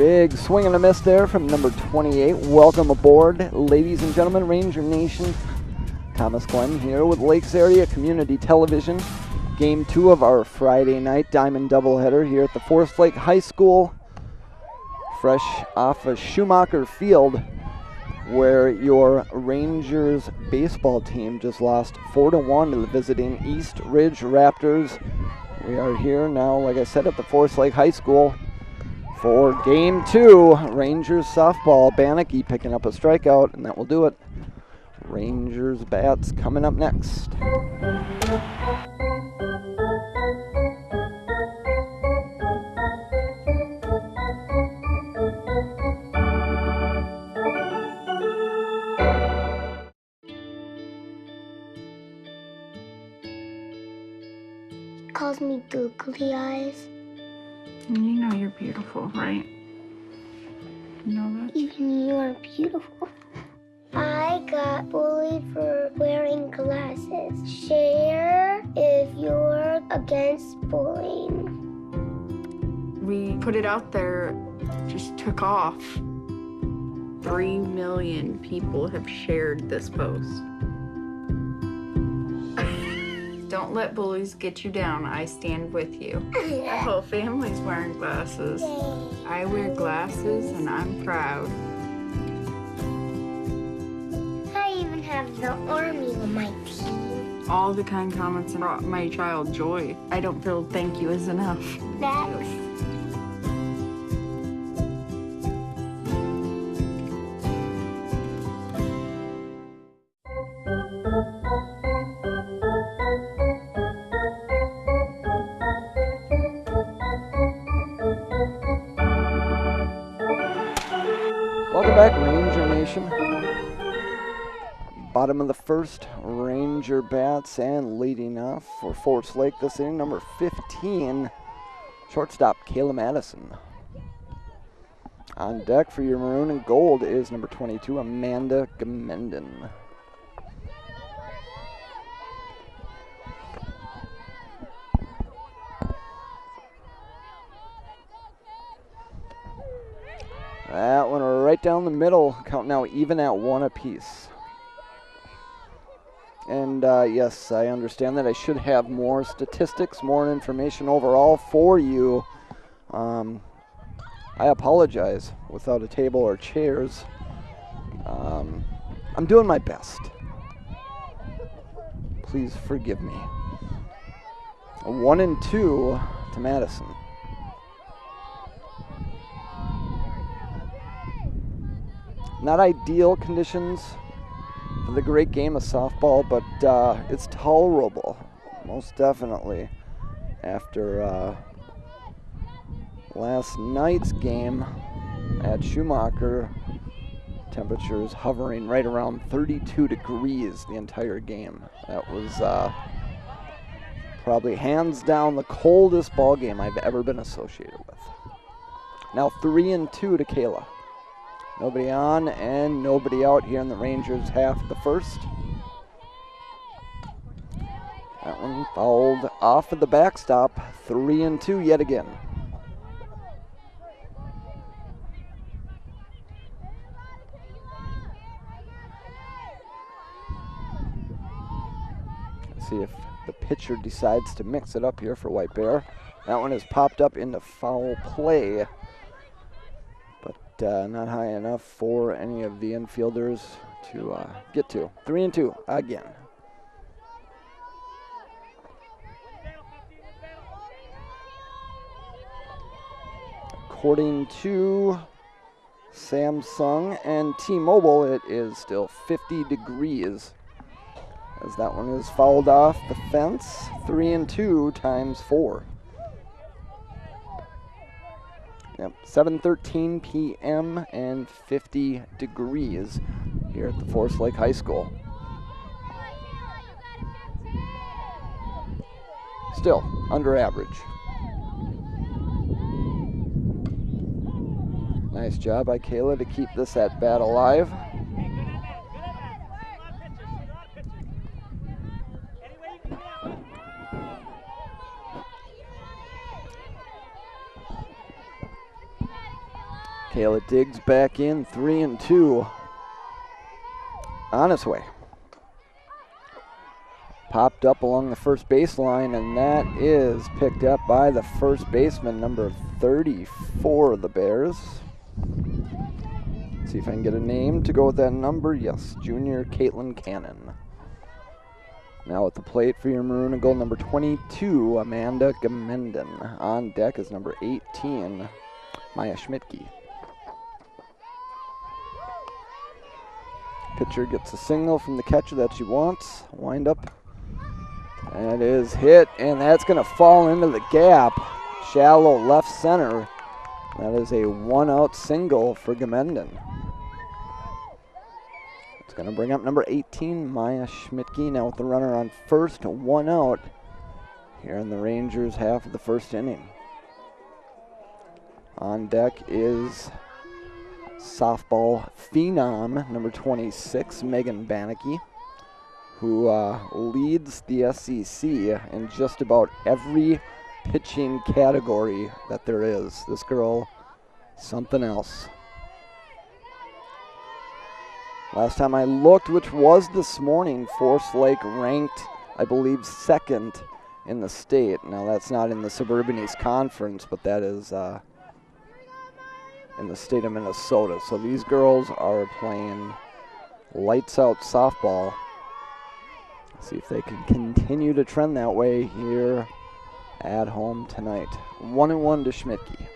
Big swing and a miss there from number 28. Welcome aboard, ladies and gentlemen, Ranger Nation. Thomas Glenn here with Lakes Area Community Television. Game 2 of our Friday night Diamond doubleheader here at the Forest Lake High School. Fresh off of Schumacher Field, where your Rangers baseball team just lost 4-1 to the visiting East Ridge Raptors. We are here now, like I said, at the Forest Lake High School for Game 2. Rangers softball. Bannicky picking up a strikeout, and that will do it. Rangers bats coming up next. Calls me googly eyes. You know you're beautiful, right? You know that? Even you are beautiful. I got bullied for wearing glasses. Share if you're against bullying. We put it out there, just took off. 3 million people have shared this post. Don't let bullies get you down. I stand with you. The whole family's wearing glasses. I wear glasses and I'm proud. I even have the army on my team. All the kind comments brought my child joy. I don't feel thank you is enough. That's Welcome back, Ranger Nation. Bottom of the first, Ranger bats, and leading off for Forest Lake this inning, number 15, shortstop Kayla Madison. On deck for your maroon and gold is number 22, Amanda Gamenden. That one right down the middle, count now even at 1 apiece. And yes, I understand that I should have more statistics, more information overall for you. I apologize without a table or chairs. I'm doing my best. Please forgive me. 1 and 2 to Madison. Not ideal conditions for the great game of softball, but it's tolerable, most definitely. After last night's game at Schumacher, temperatures hovering right around 32 degrees the entire game. That was probably hands down the coldest ball game I've ever been associated with. Now 3 and 2 to Kayla. Nobody on and nobody out here in the Rangers half of the first. That one fouled off of the backstop. 3 and 2 yet again. Let's see if the pitcher decides to mix it up here for White Bear. That one has popped up into foul play. Not high enough for any of the infielders to get to. 3 and 2 again. According to Samsung and T-Mobile, it is still 50 degrees as that one is fouled off the fence. 3 and 2 times 4. Yep, 7:13 p.m. and 50 degrees here at the Forest Lake High School. Still under average. Nice job by Kayla to keep this at bat alive. Kayla digs back in, 3-2. On its way. Popped up along the first baseline, and that is picked up by the first baseman, number 34 of the Bears. See if I can get a name to go with that number. Yes, junior Caitlin Cannon. Now at the plate for your Maroon and Gold, number 22, Amanda Gamenden. On deck is number 18, Maya Schmidtke. Pitcher gets a signal from the catcher that she wants. Wind up. That is hit, and that's going to fall into the gap. Shallow left center. That is a one-out single for Gamenden. It's going to bring up number 18, Maya Schmidtke, now with the runner on first, 1 out here in the Rangers' half of the first inning. On deck is softball phenom, number 26, Megan Bannicky, who leads the SEC in just about every pitching category that there is. This girl, something else. Last time I looked, which was this morning, Forest Lake ranked, I believe, second in the state. Now that's not in the Suburban East Conference, but that is in the state of Minnesota. So these girls are playing lights out softball. See if they can continue to trend that way here at home tonight. 1-1 to Schmidtke.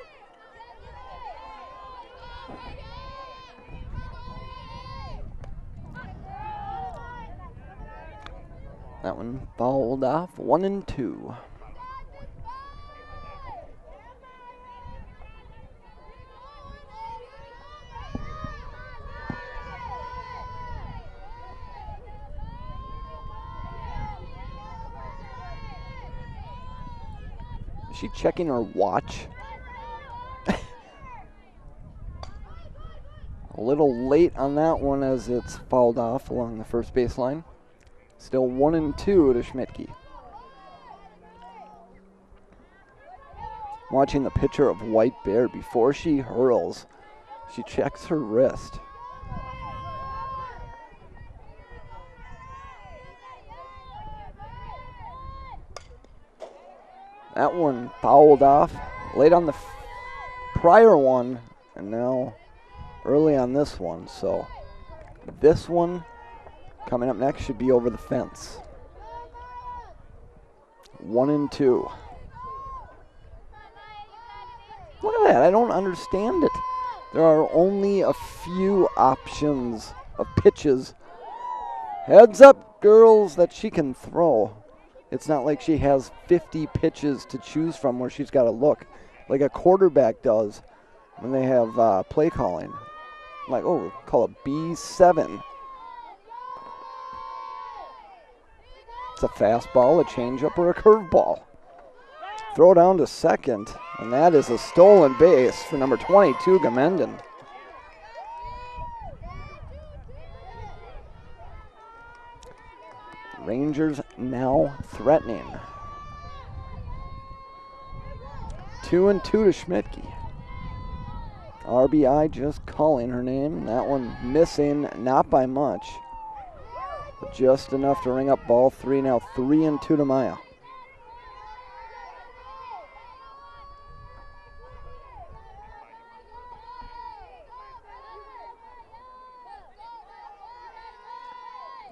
That one fouled off. 1-2. Is she checking her watch? A little late on that one as it's fouled off along the first baseline. Still 1-2 to Schmidtke. Watching the pitcher of White Bear before she hurls. She checks her wrist. That one fouled off late on the prior one, and now early on this one. So this one coming up next should be over the fence. 1-2. Look at that. I don't understand it. There are only a few options of pitches. Heads up, girls, that she can throw. It's not like she has 50 pitches to choose from where she's got to look like a quarterback does when they have play calling. Like, oh, call it B7. It's a fastball, a changeup, or a curveball. Throw down to second, and that is a stolen base for number 22, Gamenden. Rangers now threatening. 2-2 to Schmidtke. RBI just calling her name. That one missing, not by much, but just enough to ring up ball three. Now 3-2 to Maya.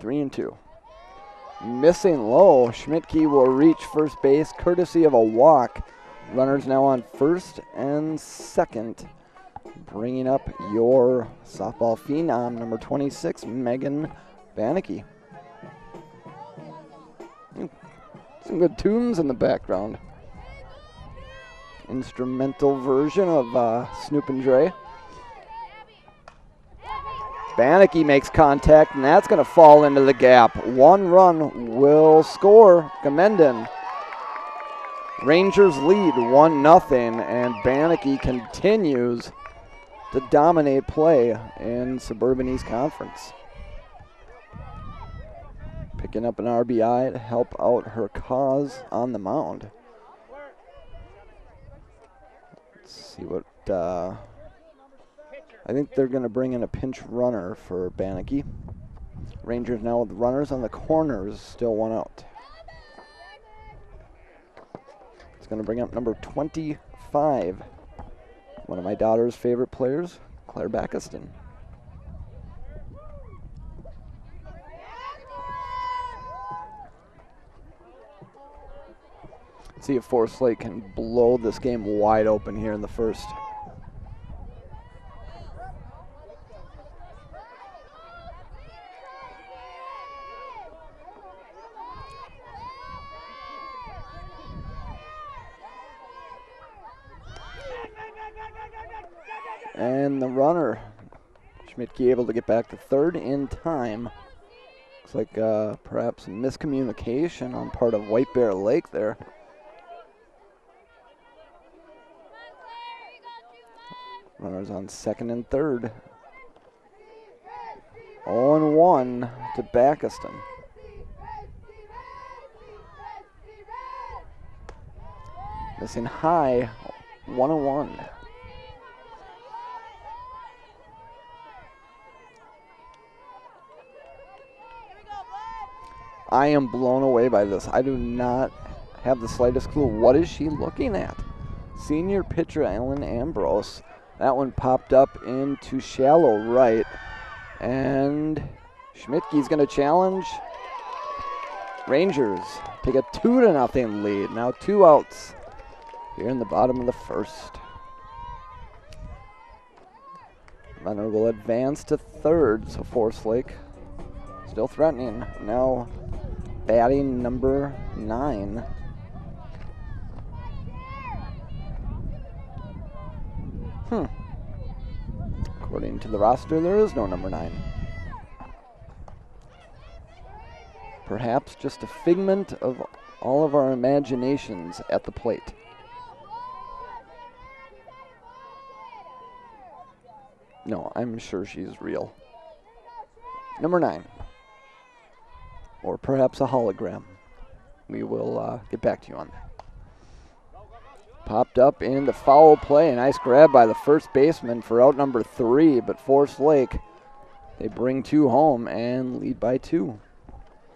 Three and two. Missing low. Schmidtke will reach first base courtesy of a walk. Runners now on first and second. Bringing up your softball phenom, number 26, Megan Bannicky. Some good tunes in the background. Instrumental version of Snoop and Dre. Bannicky makes contact, and that's going to fall into the gap. 1 run will score. Gamenden. Rangers lead 1-0, and Bannicky continues to dominate play in Suburban East Conference. Picking up an RBI to help out her cause on the mound. Let's see what I think they're going to bring in a pinch runner for Bannocky. Rangers now with runners on the corners, still 1 out. It's going to bring up number 25, one of my daughter's favorite players, Claire Backiston. Let's see if Forest Lake can blow this game wide open here in the first. And the runner, Schmidtke, able to get back to third in time. Looks like perhaps miscommunication on part of White Bear Lake there. Runners on second and third. 0-1 to Backiston. Missing high, 1-1. I am blown away by this. I do not have the slightest clue. What is she looking at? Senior pitcher Ellen Ambrose. That one popped up into shallow right. And Schmidtke's going to challenge. Rangers take a 2-0 lead. Now 2 outs here in the bottom of the first. Runner will advance to third, so Forest Lake still threatening. Now batting number 9. According to the roster, there is no number 9. Perhaps just a figment of all of our imaginations at the plate. No, I'm sure she's real. Number 9. Or perhaps a hologram. We will get back to you on that. Popped up into foul play. A nice grab by the first baseman for out number 3, but Forest Lake, they bring 2 home and lead by 2.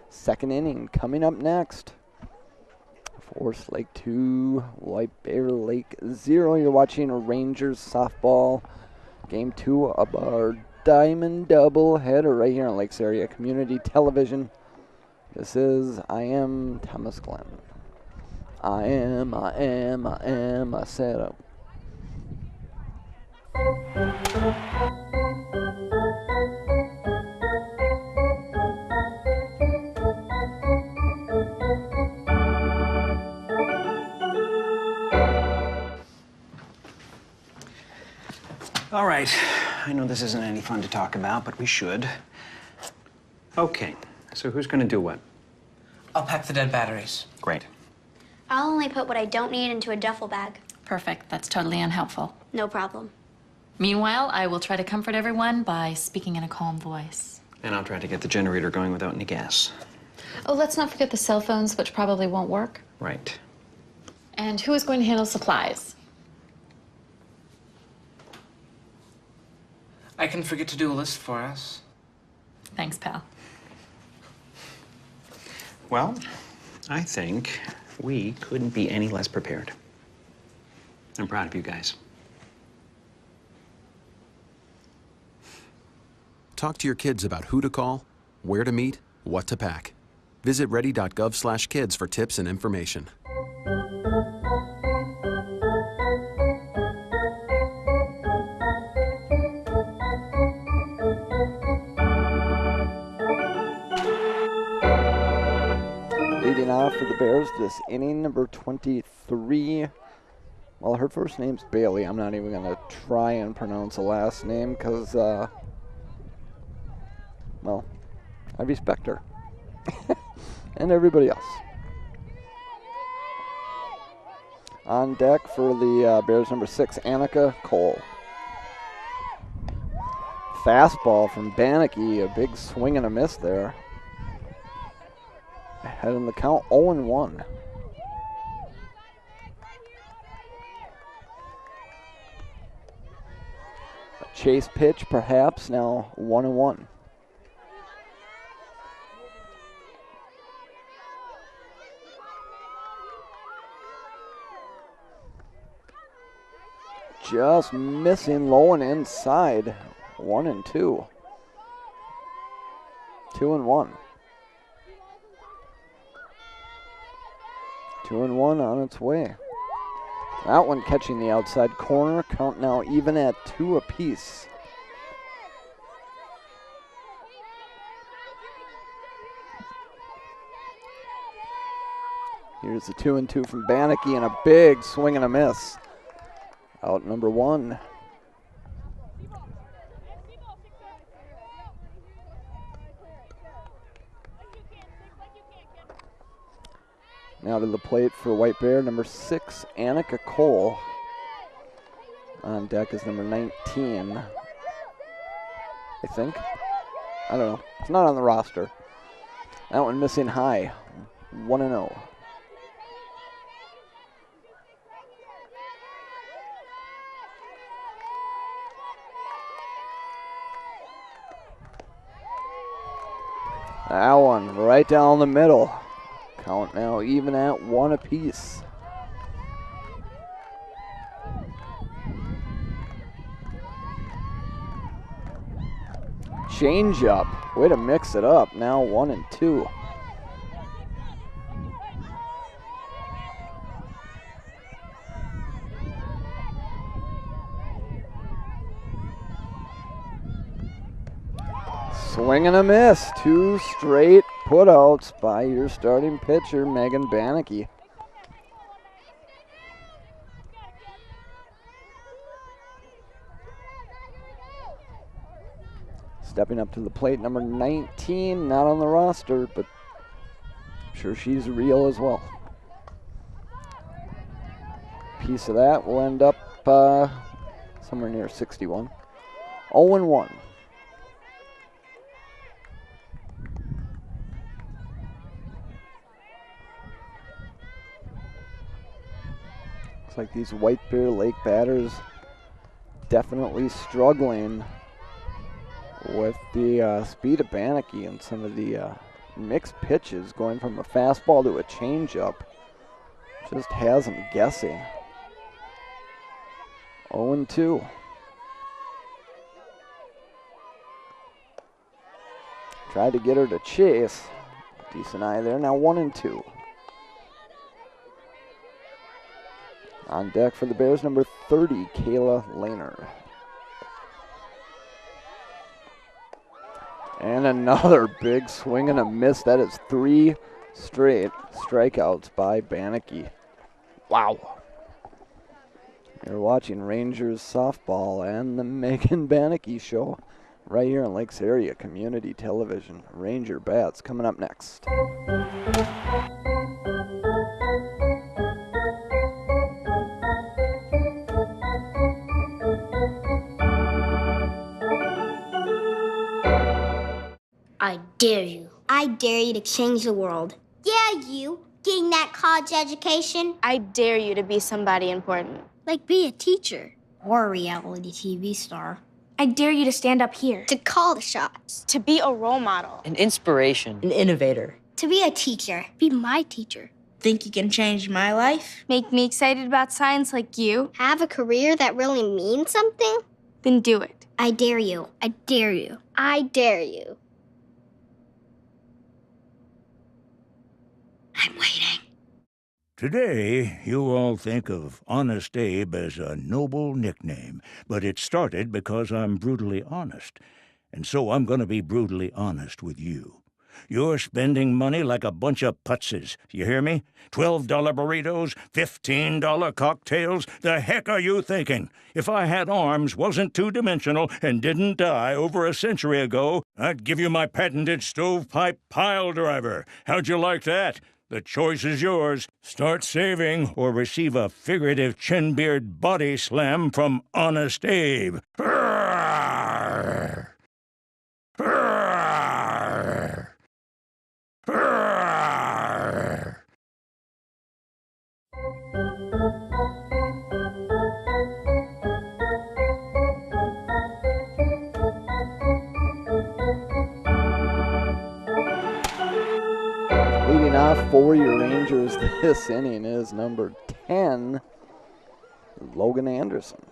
Second inning coming up next. Forest Lake 2, White Bear Lake 0. You're watching Rangers softball. Game 2 of our Diamond Double header right here on Lakes Area Community Television. This is I Am Thomas Glenn. I am a setup. All right, I know this isn't any fun to talk about, but we should. Okay, so who's gonna do what? I'll pack the dead batteries. Great. I'll only put what I don't need into a duffel bag. Perfect. That's totally unhelpful. No problem. Meanwhile, I will try to comfort everyone by speaking in a calm voice. And I'll try to get the generator going without any gas. Oh, let's not forget the cell phones, which probably won't work. Right. And who is going to handle supplies? I can forget to do a list for us. Thanks, pal. Well, I think we couldn't be any less prepared. I'm proud of you guys. Talk to your kids about who to call, where to meet, what to pack. Visit ready.gov/kids for tips and information. Leading off for the Bears this inning, number 23. Well, her first name's Bailey. I'm not even going to try and pronounce the last name because, well, I respect her. And everybody else. On deck for the Bears, number 6, Annika Cole. Fastball from Bannocky, a big swing and a miss there. Ahead in the count, 0-1. A Chase pitch, perhaps, now 1-1. Just missing low and inside. 1-2. 2-1. 2-1 on its way. That one catching the outside corner. Count now even at 2 apiece. Here's the 2-2 from Bannicky and a big swing and a miss. Out number 1. Now to the plate for White Bear, number 6, Annika Cole. On deck is number 19, I think. I don't know. It's not on the roster. That one missing high. 1-0. That one right down the middle. Count now even at 1 apiece. Change up. Way to mix it up. Now 1-2. Swing and a miss. 2 straight putouts by your starting pitcher, Megan Bannicky. Stepping up to the plate, number 19, not on the roster, but I'm sure she's real as well. Piece of that will end up somewhere near 61. 0-1. Looks like these White Bear Lake batters definitely struggling with the speed of Bannicky and some of the mixed pitches, going from a fastball to a changeup. Just has them guessing. 0-2. Tried to get her to chase. Decent eye there. Now 1-2. On deck for the Bears, number 30, Kayla Lehner. And another big swing and a miss. That is 3 straight strikeouts by Bannicky. Wow. You're watching Rangers softball and the Megan Bannicky show right here on Lakes Area Community Television. Ranger Bats coming up next. I dare you. I dare you to change the world. Yeah, you. Getting that college education. I dare you to be somebody important. Like be a teacher. Or a reality TV star. I dare you to stand up here. To call the shots. To be a role model. An inspiration. An innovator. To be a teacher. Be my teacher. Think you can change my life? Make me excited about science like you. Have a career that really means something? Then do it. I dare you. I dare you. I dare you. I'm waiting. Today, you all think of Honest Abe as a noble nickname, but it started because I'm brutally honest. And so I'm going to be brutally honest with you. You're spending money like a bunch of putzes. You hear me? $12 burritos, $15 cocktails. The heck are you thinking? If I had arms, wasn't two-dimensional, and didn't die over a century ago, I'd give you my patented stovepipe pile driver. How'd you like that? The choice is yours. Start saving or receive a figurative chin-beard body slam from Honest Abe. Arrgh! Arrgh! Arrgh! leadoff for your Rangers this inning is number 10, Logan Anderson.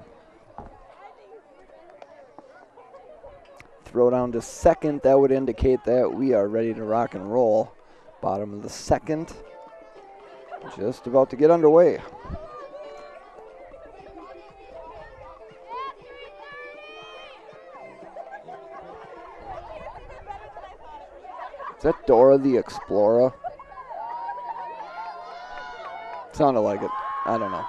Throw down to second, that would indicate that we are ready to rock and roll. Bottom of the second, just about to get underway. Is that Dora the Explorer? Sounded like it. I don't know.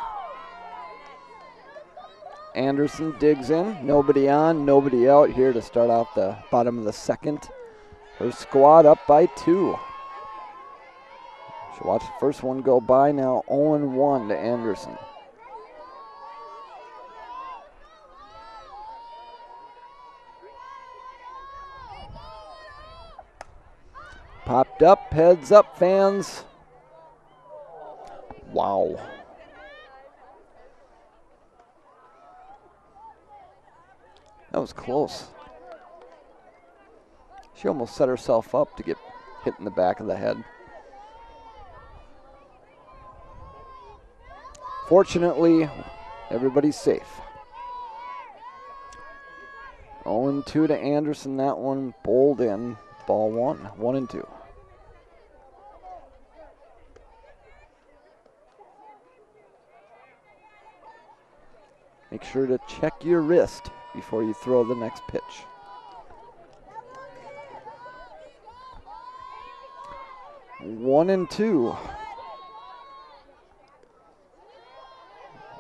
Anderson digs in. Nobody on, nobody out here to start off the bottom of the second. Her squad up by 2. Should watch the first one go by now. 0-1 to Anderson. Popped up, heads up, fans. Wow. That was close. She almost set herself up to get hit in the back of the head. Fortunately, everybody's safe. 0-2 to Anderson. That one bowled in. Ball 1, 1-2. Make sure to check your wrist before you throw the next pitch. One and two.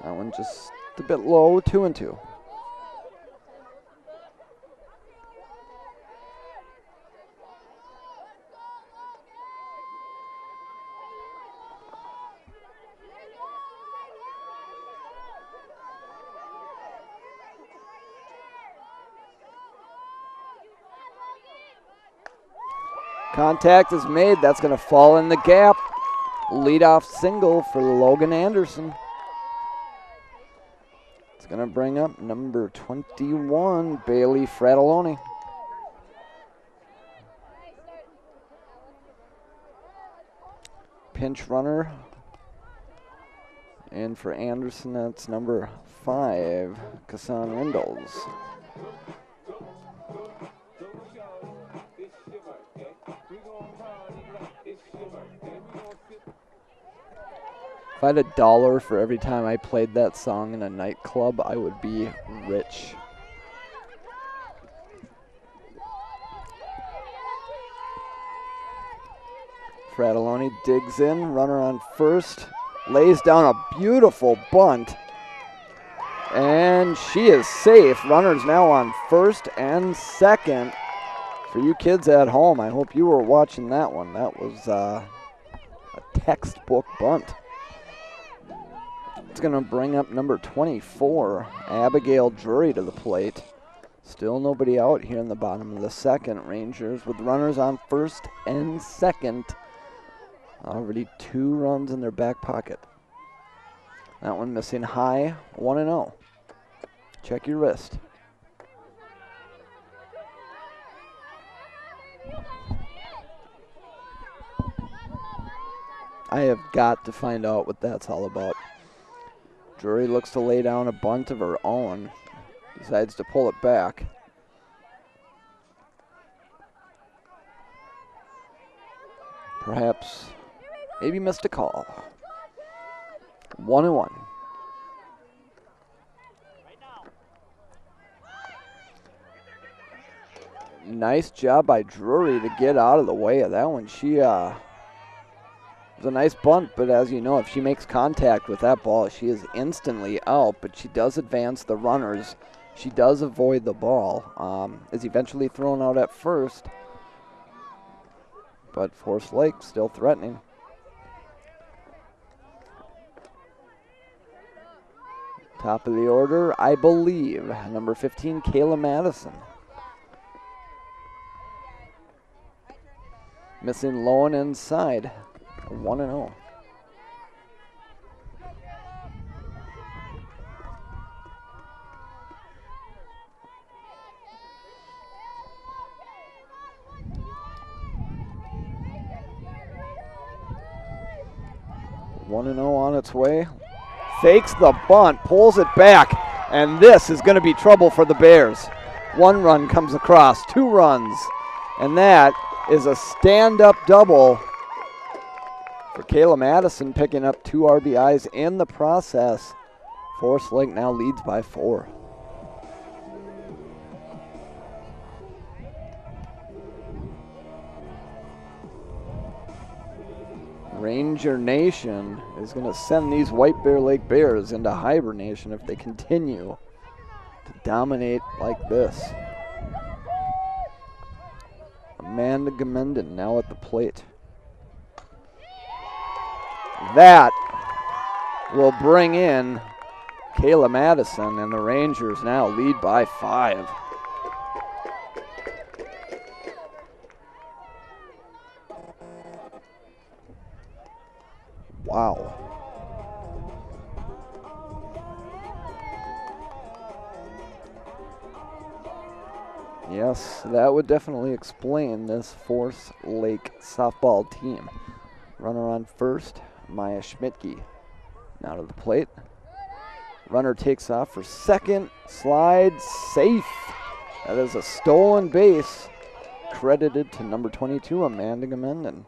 That one just a bit low, 2-2. Contact is made. That's going to fall in the gap. Leadoff single for Logan Anderson. It's going to bring up number 21, Bailey Fratelloni. Pinch runner. And for Anderson, that's number 5, Kassan Rindles. If I had $1 for every time I played that song in a nightclub, I would be rich. Fratelloni digs in, runner on first, lays down a beautiful bunt, and she is safe. Runner's now on first and second. For you kids at home, I hope you were watching that one. That was a textbook bunt. It's going to bring up number 24, Abigail Drury, to the plate. Still nobody out here in the bottom of the second. Rangers with runners on first and second. Already 2 runs in their back pocket. That one missing high, 1-0. Check your wrist. I have got to find out what that's all about. Drury looks to lay down a bunt of her own. Decides to pull it back. Perhaps, maybe missed a call. 1-1. Nice job by Drury to get out of the way of that one. She, it was a nice bunt, but as you know, if she makes contact with that ball, she is instantly out, but she does advance the runners. She does avoid the ball. Is eventually thrown out at first, but Forest Lake still threatening. Top of the order, I believe, number 15, Kayla Madison. Missing low and inside. 1-0. 1-0 on its way. Fakes the bunt, pulls it back, and this is going to be trouble for the Bears. 1 run comes across, 2 runs, and that is a stand-up double for Kayla Madison, picking up 2 RBIs in the process. Forest Lake now leads by 4. Ranger Nation is going to send these White Bear Lake Bears into hibernation if they continue to dominate like this. Amanda Gamenden now at the plate. That will bring in Kayla Madison, and the Rangers now lead by 5. Wow. Yes, that would definitely explain this Forest Lake softball team. Runner on first, Maya Schmidtke. Now to the plate. Runner takes off for second, slides safe. That is a stolen base, credited to number 22, Amanda Gamenden.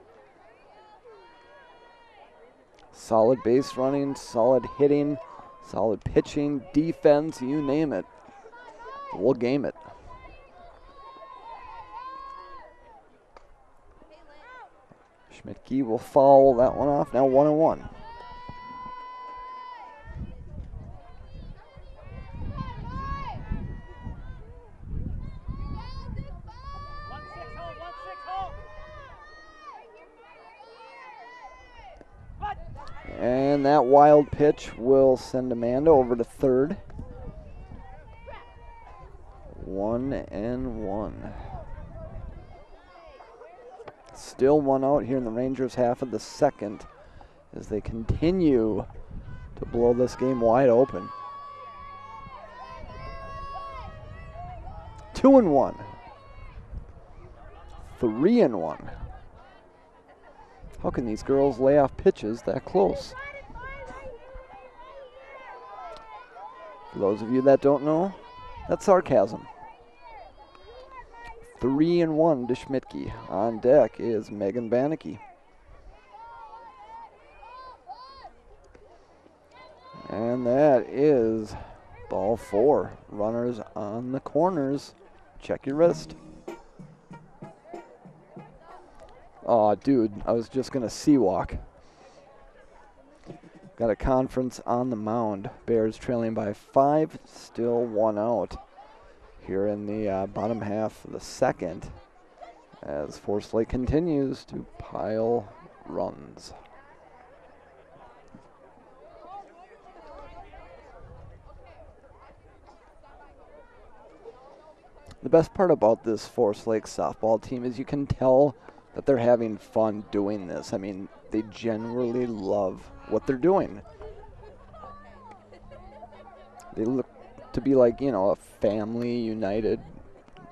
Solid base running, solid hitting, solid pitching, defense, you name it. We'll game it. Schmidtke will foul that one off. Now 1-1. And that wild pitch will send Amanda over to third. 1-1. Still 1 out here in the Rangers' half of the second as they continue to blow this game wide open. 2-1. 3-1. How can these girls lay off pitches that close? For those of you that don't know, that's sarcasm. 3-1 to Schmidtke. On deck is Megan Bannicky. And that is ball 4. Runners on the corners. Check your wrist. Aw, dude, I was just going to sea-walk. Got a conference on the mound. Bears trailing by 5, still 1 out here in the bottom half of the second as Forest Lake continues to pile runs. The best part about this Forest Lake softball team is you can tell that they're having fun doing this. I mean, they genuinely love what they're doing. They look to be like, you know, a family united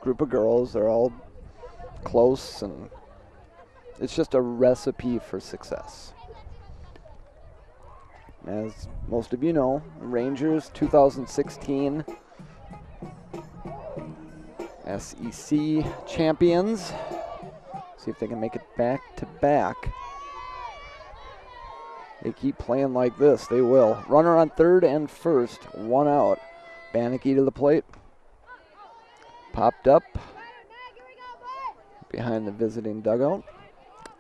group of girls. They're all close, and it's just a recipe for success. As most of you know, Rangers 2016 SEC champions. See if they can make it back to back. They keep playing like this, they will. Runner on third and first, 1 out. Bannicky to the plate. Popped up behind the visiting dugout.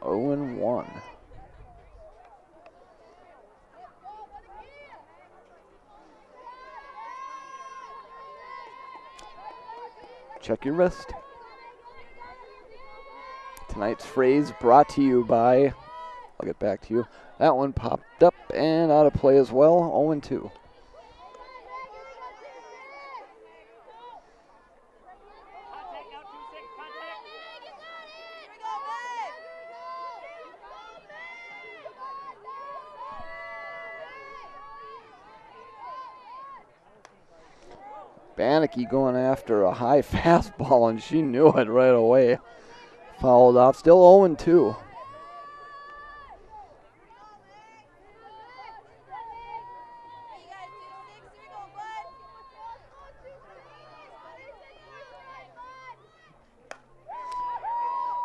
0-1. Check your wrist. Tonight's phrase brought to you by, I'll get back to you. That one popped up and out of play as well, 0-2. Bannicky going after a high fastball, and she knew it right away. Fouled off, still 0-2.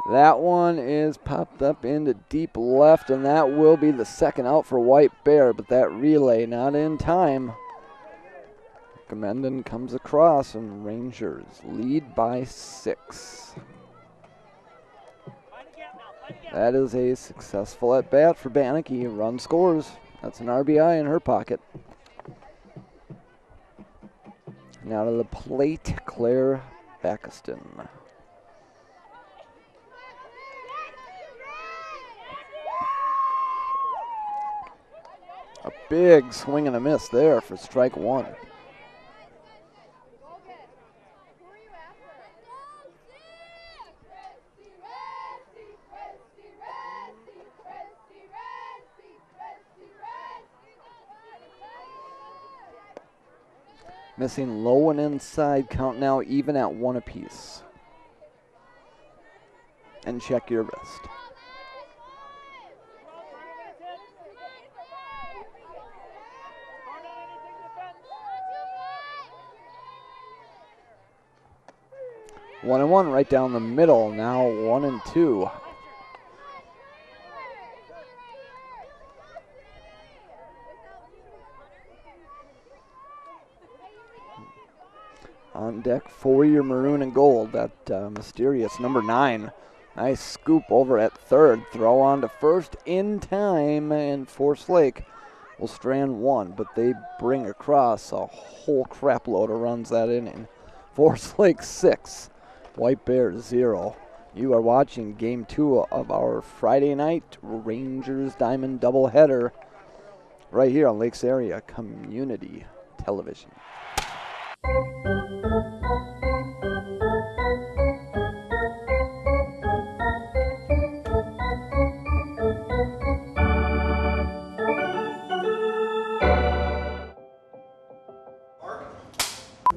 That one is popped up into deep left, and that will be the second out for White Bear, but that relay not in time. Gamenden comes across, and Rangers lead by 6. That is a successful at bat for Bannocky. Run scores. That's an RBI in her pocket. Now to the plate, Claire Backeston. A big swing and a miss there for strike 1. Missing low and inside, count now even at 1 apiece. And check your wrist. One and one right down the middle. Now 1 and 2. On deck for your maroon and gold. That mysterious number 9. Nice scoop over at third. Throw on to first in time, and Forest Lake will strand 1, but they bring across a whole crap load of runs that inning. Forest Lake 6. White Bears 0. You are watching Game 2 of our Friday night Rangers Diamond doubleheader right here on Lakes Area Community Television.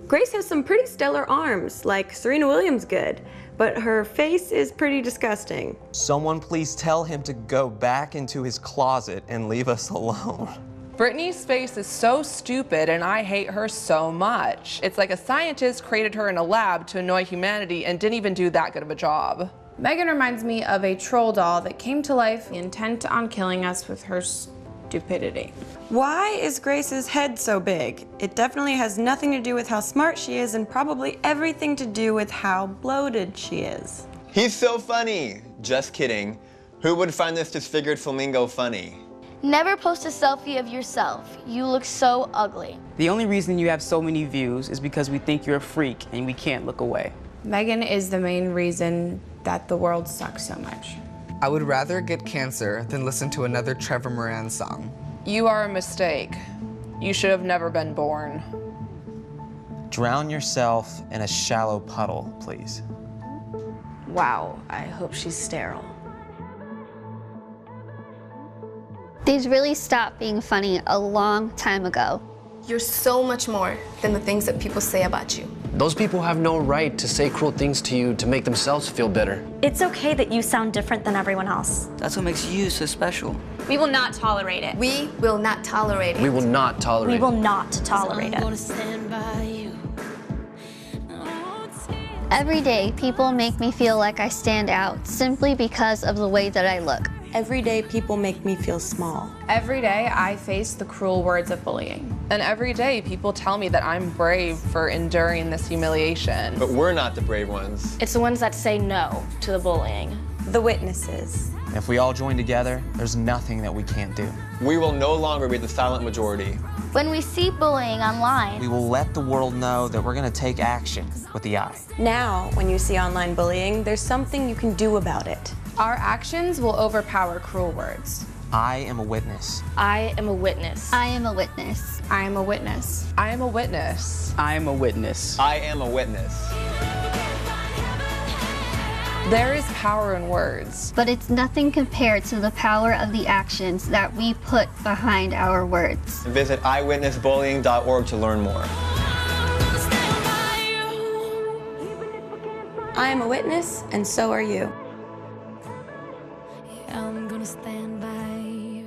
Grace has some pretty stellar arms, like Serena Williams good, but her face is pretty disgusting. Someone please tell him to go back into his closet and leave us alone. Brittany's face is so stupid and I hate her so much. It's like a scientist created her in a lab to annoy humanity and didn't even do that good of a job. Megan reminds me of a troll doll that came to life intent on killing us with her stupidity. Why is Grace's head so big? It definitely has nothing to do with how smart she is and probably everything to do with how bloated she is. He's so funny. Just kidding. Who would find this disfigured flamingo funny? Never post a selfie of yourself. You look so ugly. The only reason you have so many views is because we think you're a freak and we can't look away. Megan is the main reason that the world sucks so much. I would rather get cancer than listen to another Trevor Moran song. You are a mistake. You should have never been born. Drown yourself in a shallow puddle, please. Wow, I hope she's sterile. These really stopped being funny a long time ago. You're so much more than the things that people say about you. Those people have no right to say cruel things to you to make themselves feel better. It's okay that you sound different than everyone else. That's what makes you so special. We will not tolerate it. We will not tolerate it. We will not tolerate it. We will not tolerate it. Every day, people make me feel like I stand out simply because of the way that I look. Every day, people make me feel small. Every day, I face the cruel words of bullying. And every day, people tell me that I'm brave for enduring this humiliation. But we're not the brave ones. It's the ones that say no to the bullying. The witnesses. If we all join together, there's nothing that we can't do. We will no longer be the silent majority. When we see bullying online, We will let the world know that we're going to take action with the eye. Now, when you see online bullying, there's something you can do about it. Our actions will overpower cruel words. I am a witness. I am a witness. I am a witness. I am a witness. I am a witness. I am a witness. I am a witness. There is power in words. But it's nothing compared to the power of the actions that we put behind our words. Visit eyewitnessbullying.org to learn more. I am a witness, and so are you. I'm gonna stand by you.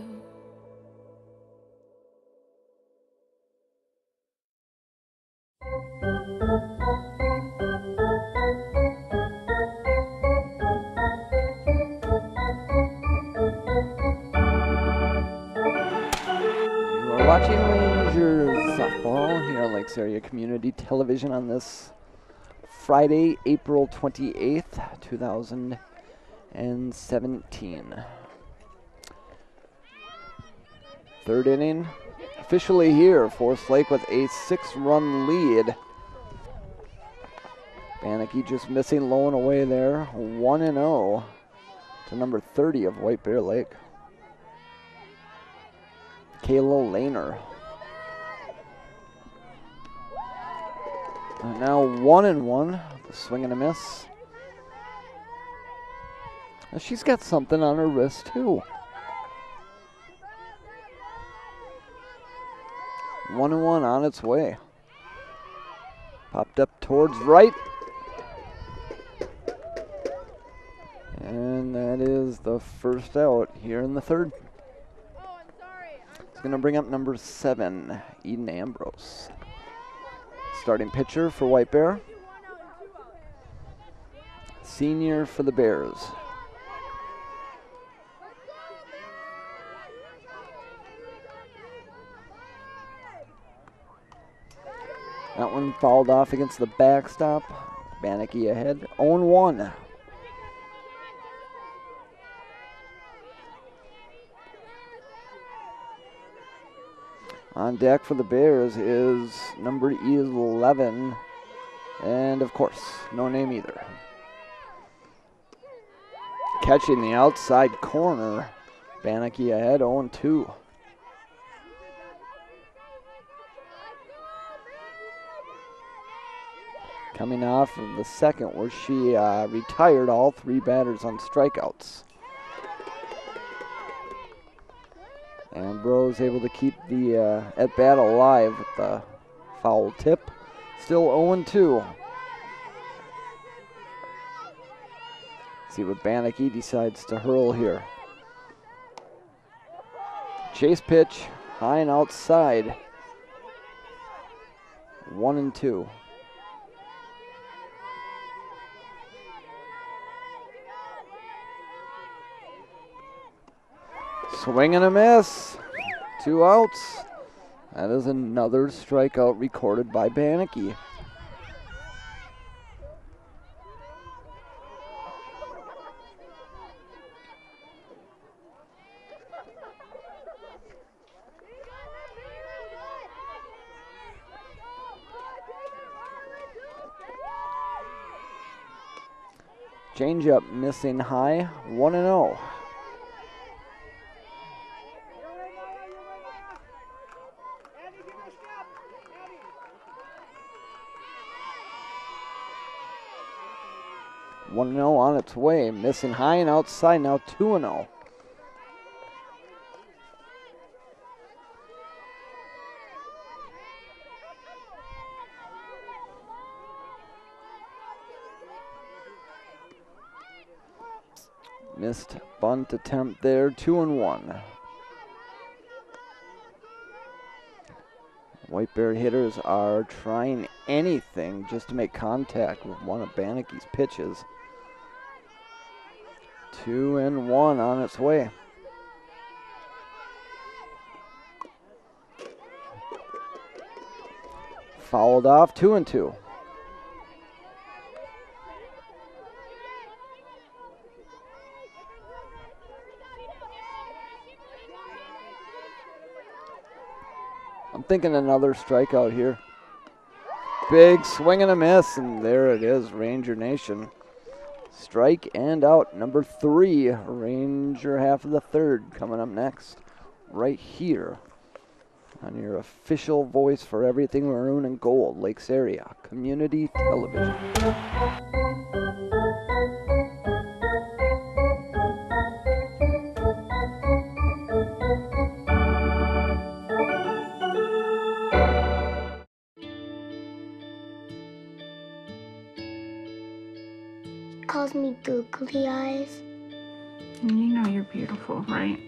Lakes Area Community Television on this Friday, April 28th, 2017. Third inning officially here. Forest Lake with a 6-run lead. Bannocky just missing low and away there. 1-0 to number 30 of White Bear Lake. Kayla Lehner. And now 1-1. The swing and a miss. And she's got something on her wrist too. 1-1 on its way. Popped up towards right. And that is the first out here in the third. It's going to bring up number 7, Eden Ambrose. Starting pitcher for White Bear. Senior for the Bears. That one fouled off against the backstop. Bannocky ahead, 0-1. On deck for the Bears is number 11, and of course, no name either. Catching the outside corner, Bannocky ahead, 0-2. Coming off of the second where she retired all 3 batters on strikeouts. Ambrose able to keep the at-bat alive with the foul tip. Still 0-2. See what Bannocky decides to hurl here. Chase pitch, high and outside. 1-2. Swing and a miss. 2 outs. That is another strikeout recorded by Bannocky. Changeup missing high. 1-0. On its way, missing high and outside, now 2-0. Missed bunt attempt there, 2-1. White Bear hitters are trying anything just to make contact with one of Bannocky's pitches. 2-1 on its way. Fouled off, 2-2. I'm thinking another strikeout here. Big swing and a miss, and there it is, Ranger Nation. Strike and out, number 3, Ranger half of the third, coming up next, right here on your official voice for everything maroon and gold, Lakes Area Community Television. Calls me googly eyes. You know you're beautiful, right?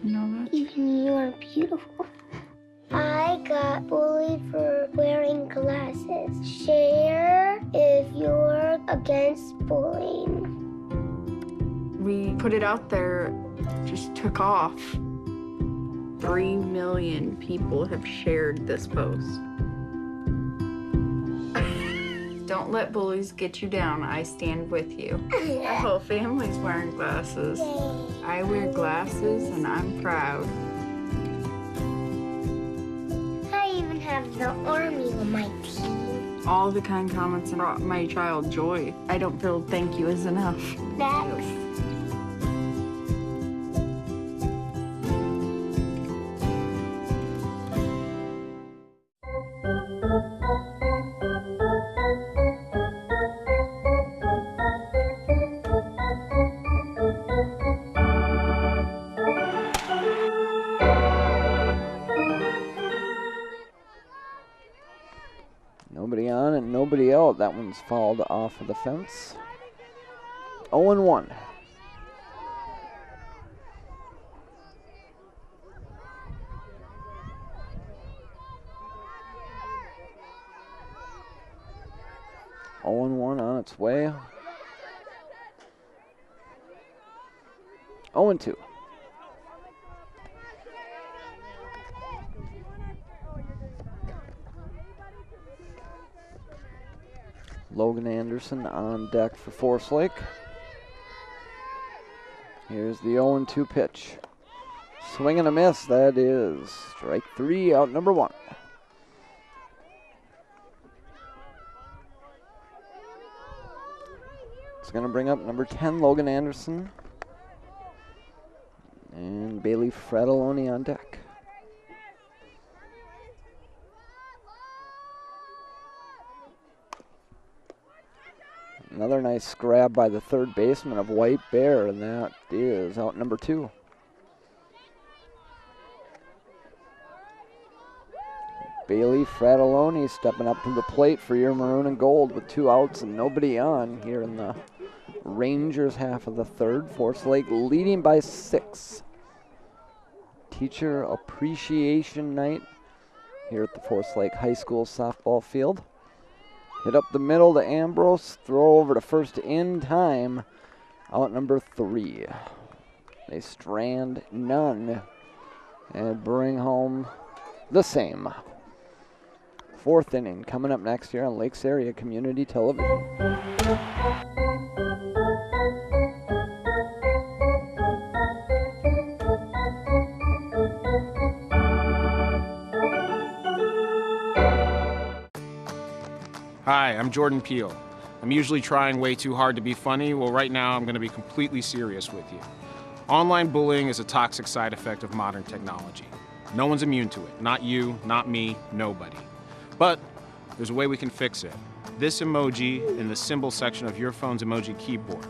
You know that? Even you're beautiful. I got bullied for wearing glasses. Share if you're against bullying. We put it out there, just took off. 3 million people have shared this post. Don't let bullies get you down. I stand with you. Our whole family's wearing glasses. I wear glasses and I'm proud. I even have the army on my team. All the kind comments brought my child joy. I don't feel thank you is enough. Thanks. Nobody on and nobody out. That one's fouled off of the fence. 0-1. On its way. 0-2. Logan Anderson on deck for Forest Lake. Here's the 0-2 pitch. Swing and a miss. That is strike 3, out number 1. It's going to bring up number 10, Logan Anderson. And Bailey Fratelloni on deck. Another nice grab by the third baseman of White Bear, and that is out number 2. Bailey Fratelloni stepping up to the plate for your maroon and gold with 2 outs and nobody on here in the Rangers half of the third. Forest Lake leading by 6. Teacher Appreciation Night here at the Forest Lake High School softball field. Hit up the middle to Ambrose, throw over to first in time, out number 3. They strand none and bring home the same. 4th inning coming up next here on Lakes Area Community Television. Hi, I'm Jordan Peele. I'm usually trying way too hard to be funny. Well, right now I'm going to be completely serious with you. Online bullying is a toxic side effect of modern technology. No one's immune to it. Not you, not me, nobody. But there's a way we can fix it. This emoji in the symbol section of your phone's emoji keyboard.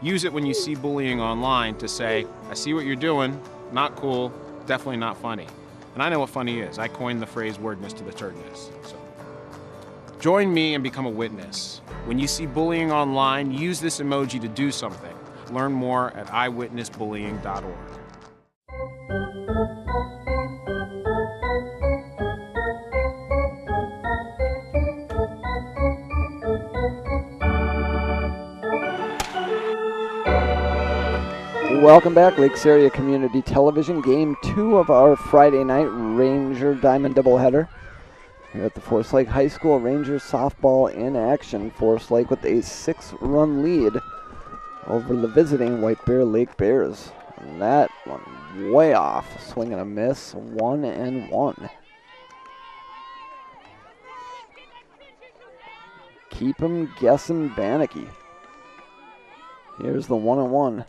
Use it when you see bullying online to say, I see what you're doing, not cool, definitely not funny. And I know what funny is. I coined the phrase wordness to the turdness. So. Join me and become a witness. When you see bullying online, use this emoji to do something. Learn more at eyewitnessbullying.org. Welcome back, Lakes Area Community Television. Game 2 of our Friday night Ranger Diamond doubleheader. Here at the Forest Lake High School, Rangers softball in action. Forest Lake with a 6-run lead over the visiting White Bear Lake Bears. And that one way off. Swing and a miss, 1-1. Keep him guessing, Bannicky. Here's the 1-1.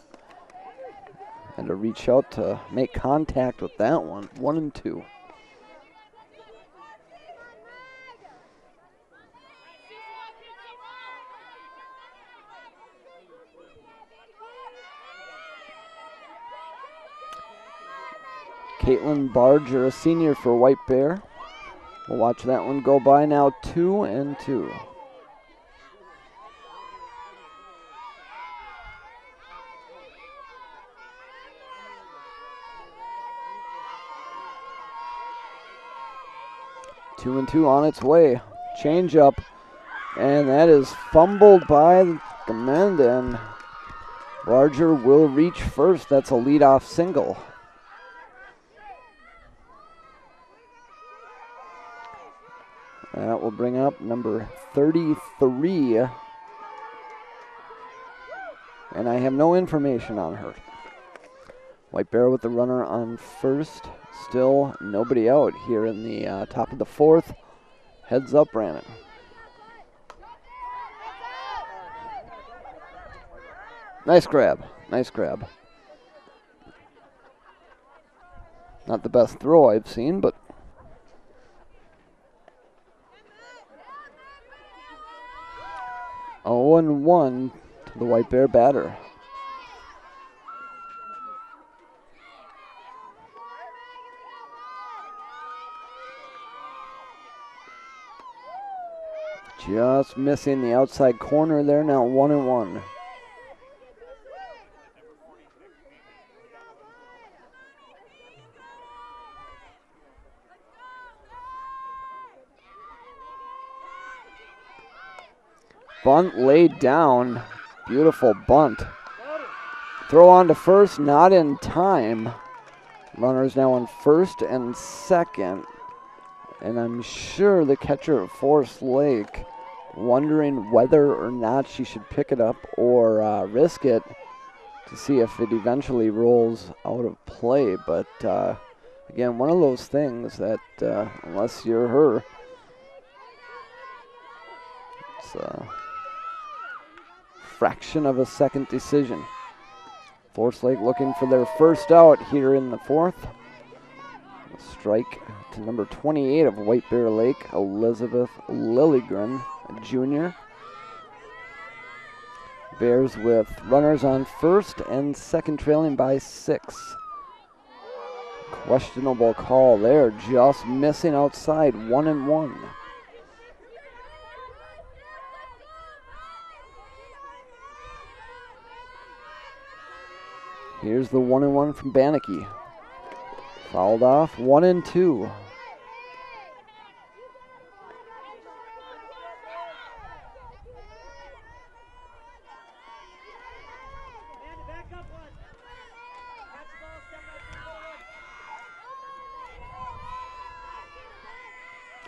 And to reach out to make contact with that one, 1-2. Caitlin Barger, a senior for White Bear. We'll watch that one go by now, 2-2. Two and two on its way. Change up. And that is fumbled by Gamenda. And Barger will reach first. That's a leadoff single. That will bring up number 33. And I have no information on her. White Bear with the runner on first. Still nobody out here in the top of the fourth. Heads up, Brandon. Nice grab. Nice grab. Not the best throw I've seen, but 0-1 to the White Bear batter. Just missing the outside corner there, now 1-1. Bunt laid down. Beautiful bunt. Throw on to first, not in time. Runners now on first and second. And I'm sure the catcher at Forest Lake wondering whether or not she should pick it up or risk it to see if it eventually rolls out of play. But again, one of those things that unless you're her, it's a fraction of a second decision. Forest Lake looking for their first out here in the fourth. A strike to number 28 of White Bear Lake, Elizabeth Lilligren Jr. Bears with runners on first and second, trailing by 6. Questionable call there, just missing outside, 1-1. Here's the 1-1 from Bannicky. Fouled off, 1-2.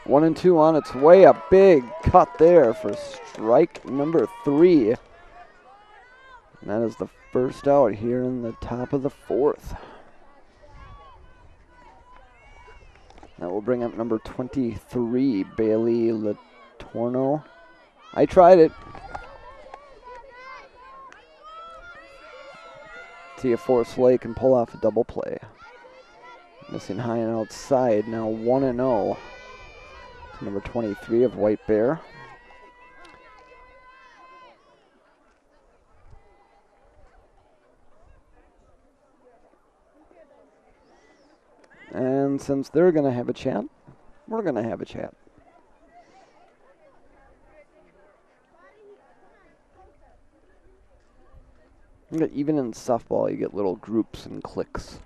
One and two on its way. A big cut there for strike number 3. And that is the first out here in the top of the fourth. That will bring up number 23, Bailey Latorno. I tried it. See if Forest Lake can pull off a double play. Missing high and outside, now 1-0. Number 23 of White Bear. And since they're going to have a chat, we're going to have a chat. Even in softball, you get little groups and cliques.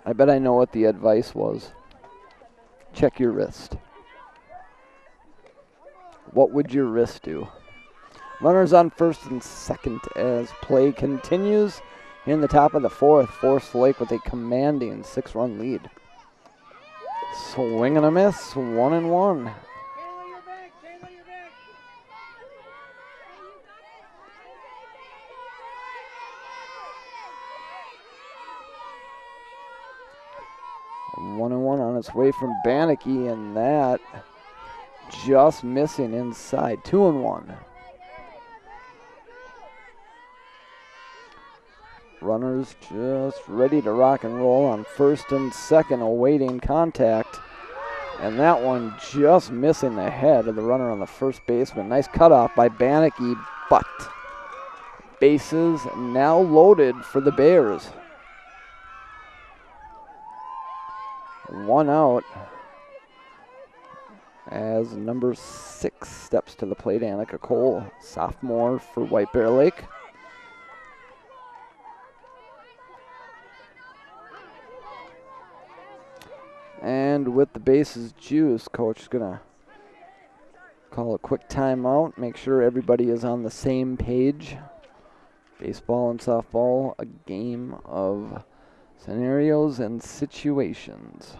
I bet I know what the advice was. Check your wrist. What would your wrist do? Runners on first and second as play continues in the top of the fourth. Forest Lake with a commanding 6-run lead. Swing and a miss, 1-1. On its way from Bannicky, and that just missing inside. 2-1. Runners just ready to rock and roll on first and second, awaiting contact. And that one just missing the head of the runner on the first baseman. Nice cutoff by Bannicky, but bases now loaded for the Bears. 1 out as number 6 steps to the plate, Annika Cole, sophomore for White Bear Lake. And with the bases juice, coach is going to call a quick timeout, make sure everybody is on the same page. Baseball and softball, a game of scenarios and situations.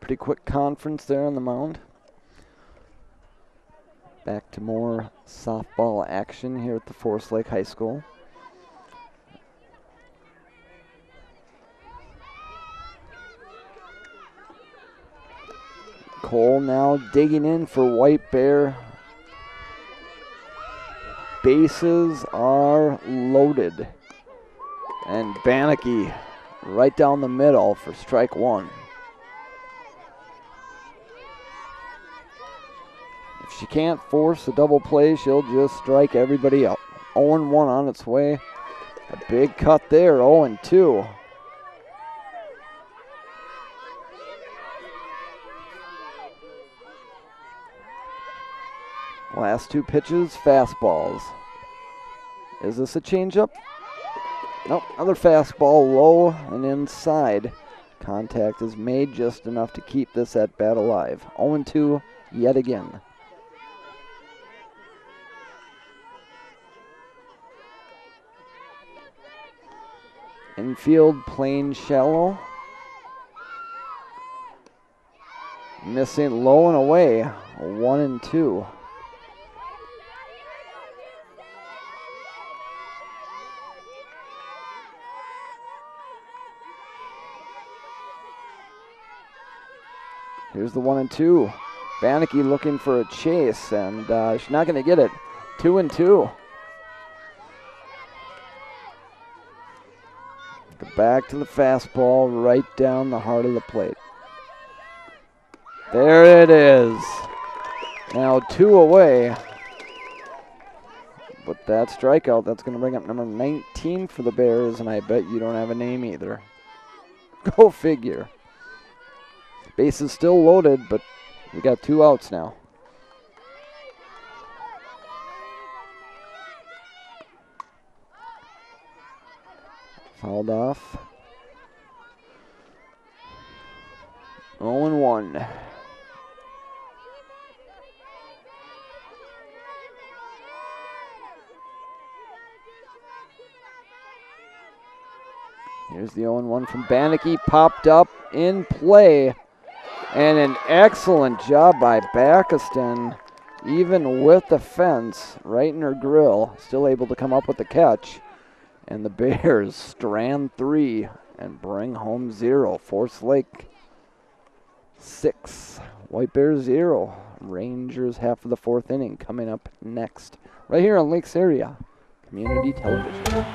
Pretty quick conference there on the mound. Back to more softball action here at the Forest Lake High School. Cole now digging in for White Bear. Bases are loaded. And Bannocky right down the middle for strike one. If she can't force a double play, she'll just strike everybody out. 0-1 on its way. A big cut there, 0-2. Last two pitches, fastballs. Is this a changeup? Nope, another fastball low and inside. Contact is made just enough to keep this at bat alive. 0-2 yet again. Infield playing shallow. Missing low and away. 1-2. Here's the 1-2. Bannocky looking for a chase, and she's not going to get it. 2-2. Back to the fastball, right down the heart of the plate. There it is. Now 2 away. But that strikeout, that's going to bring up number 19 for the Bears, and I bet you don't have a name either. Go figure. Base is still loaded, but we got 2 outs now. Fouled off. 0-1. Here's the 0-1 from Bannocky, popped up in play. And an excellent job by Backiston, even with the fence right in her grill, still able to come up with the catch. And the Bears strand 3 and bring home 0. Forest Lake 6, White Bears 0. Rangers half of the 4th inning coming up next, right here on Lakes Area Community Television.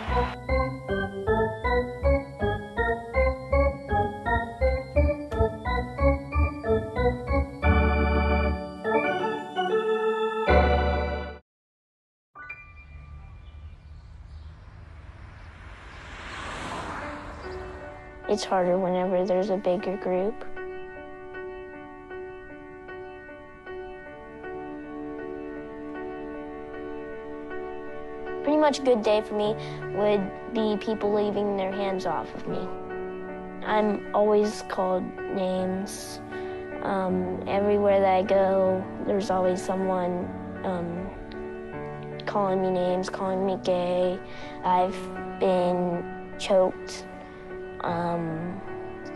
It's harder whenever there's a bigger group. Pretty much a good day for me would be people leaving their hands off of me. I'm always called names. Everywhere that I go, there's always someone calling me names, calling me gay. I've been choked,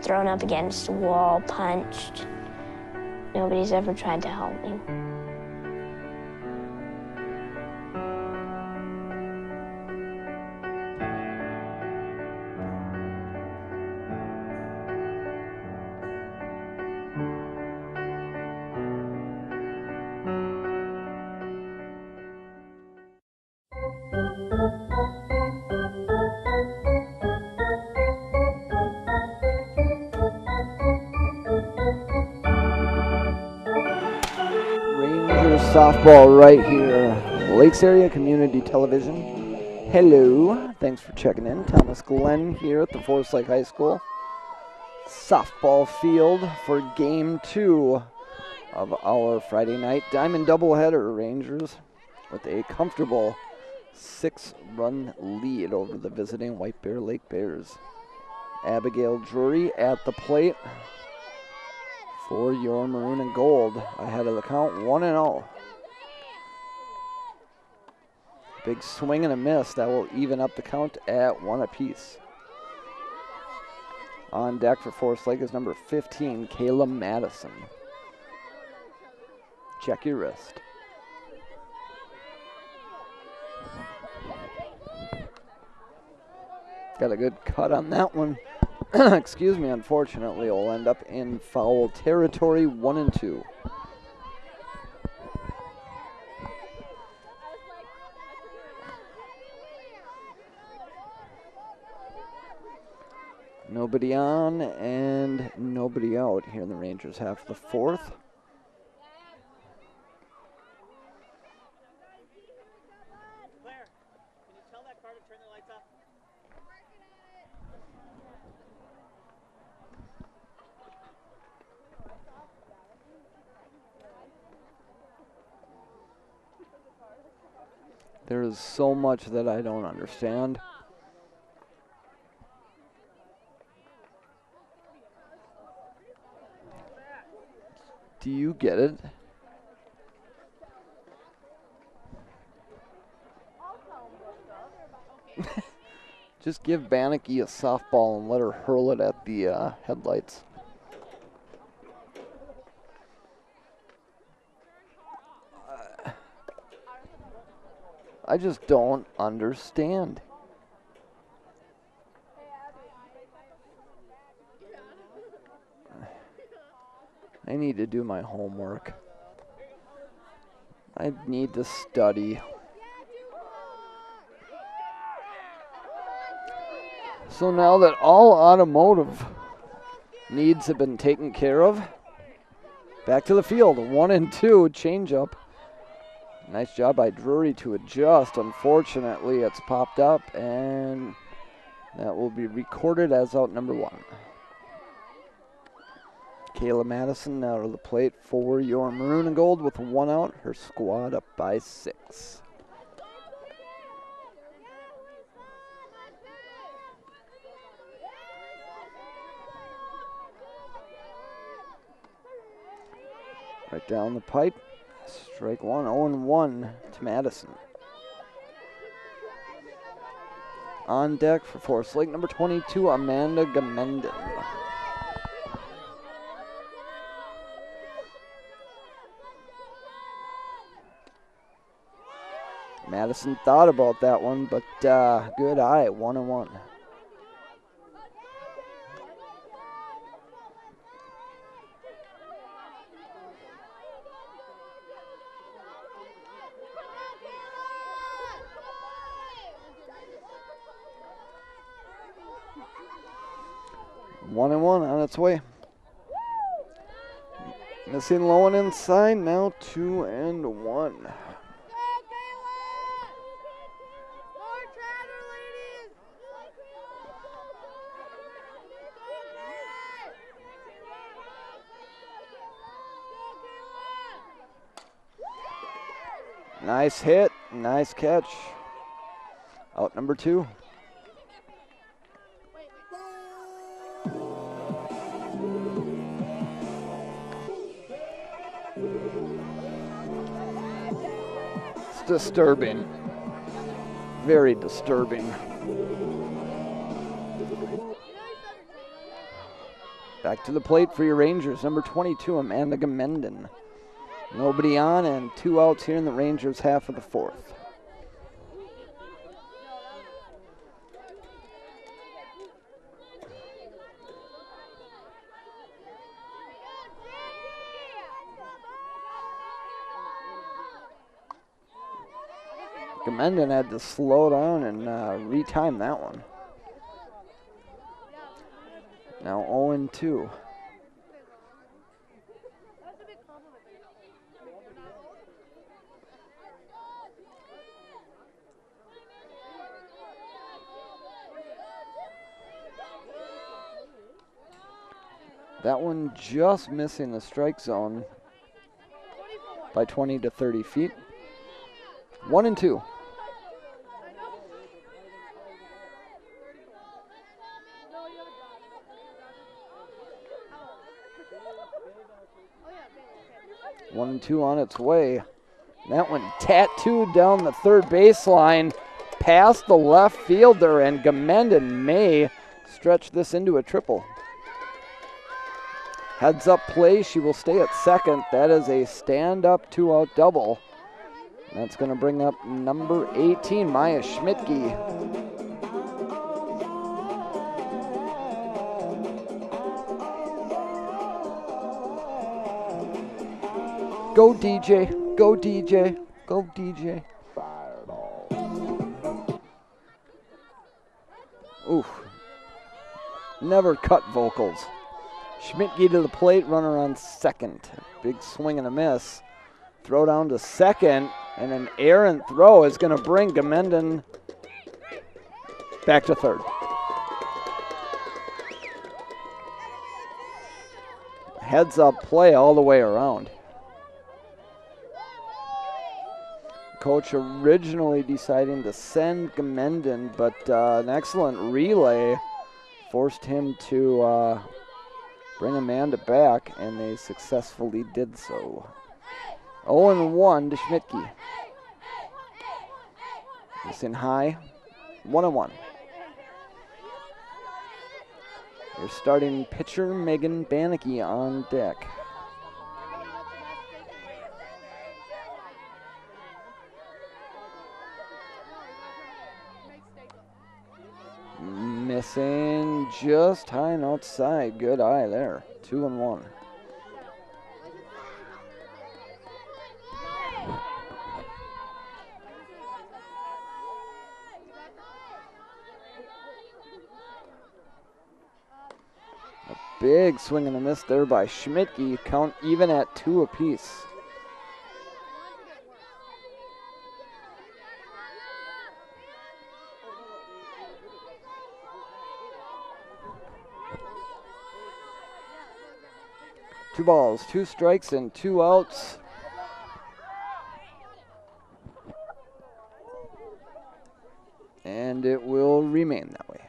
thrown up against a wall, punched. Nobody's ever tried to help me. Softball right here, Lakes Area Community Television. Hello, thanks for checking in. Thomas Glenn here at the Forest Lake High School softball field for Game 2 of our Friday night Diamond doubleheader. Rangers with a comfortable 6-run lead over the visiting White Bear Lake Bears. Abigail Drury at the plate for your maroon and gold. Ahead of the count, 1-0. Big swing and a miss. That will even up the count at 1 apiece. On deck for Forest Lake is number 15, Kayla Madison. Check your wrist. Got a good cut on that one. Excuse me, unfortunately, will end up in foul territory, 1-2. Nobody on and nobody out here in the Rangers half of the fourth. There is so much that I don't understand. Do you get it? Just give Bannicky a softball and let her hurl it at the headlights. I just don't understand. I need to do my homework. I need to study. So now that all automotive needs have been taken care of, back to the field. 1-2, changeup. Nice job by Drury to adjust. Unfortunately, it's popped up, and that will be recorded as out number 1. Kayla Madison now to the plate for your maroon and gold with 1 out. Her squad up by 6. Right down the pipe. Strike 1, 0-1 to Madison. On deck for Forest Lake, number 22, Amanda Gamenden. Madison thought about that one, but good eye, 1-1. One and one on its way. Missing low and inside, now 2-1. Nice hit, nice catch. Out number 2. It's disturbing. Very disturbing. Back to the plate for your Rangers, number 22, Amanda Gamenden. Nobody on and 2 outs here in the Rangers half of the fourth. Gamenden had to slow down and retime that one. Now 0-2. That one just missing the strike zone by 20 to 30 feet. 1-2. 1-2 on its way. That one tattooed down the third baseline, past the left fielder, and Gamenden may stretch this into a triple. Heads up play, she will stay at second. That is a stand-up 2-out double. That's going to bring up number 18, Maya Schmidtke. Go DJ, go DJ, go DJ. Oof. Never cut vocals. Schmidtke to the plate, runner on second. Big swing and a miss. Throw down to second, and an errant throw is going to bring Gamenden back to third. Heads up play all the way around. Coach originally deciding to send Gamenden, but an excellent relay forced him to bring Amanda back, and they successfully did so. 0-1 to Schmidtke. Missing high, 1-1. Your starting pitcher, Megan Bannicky, on deck. Missing just high and outside. Good eye there. 2-1. A big swing and a miss there by Schmidtke. Count even at 2 apiece. Two balls, 2 strikes, and 2 outs. And it will remain that way.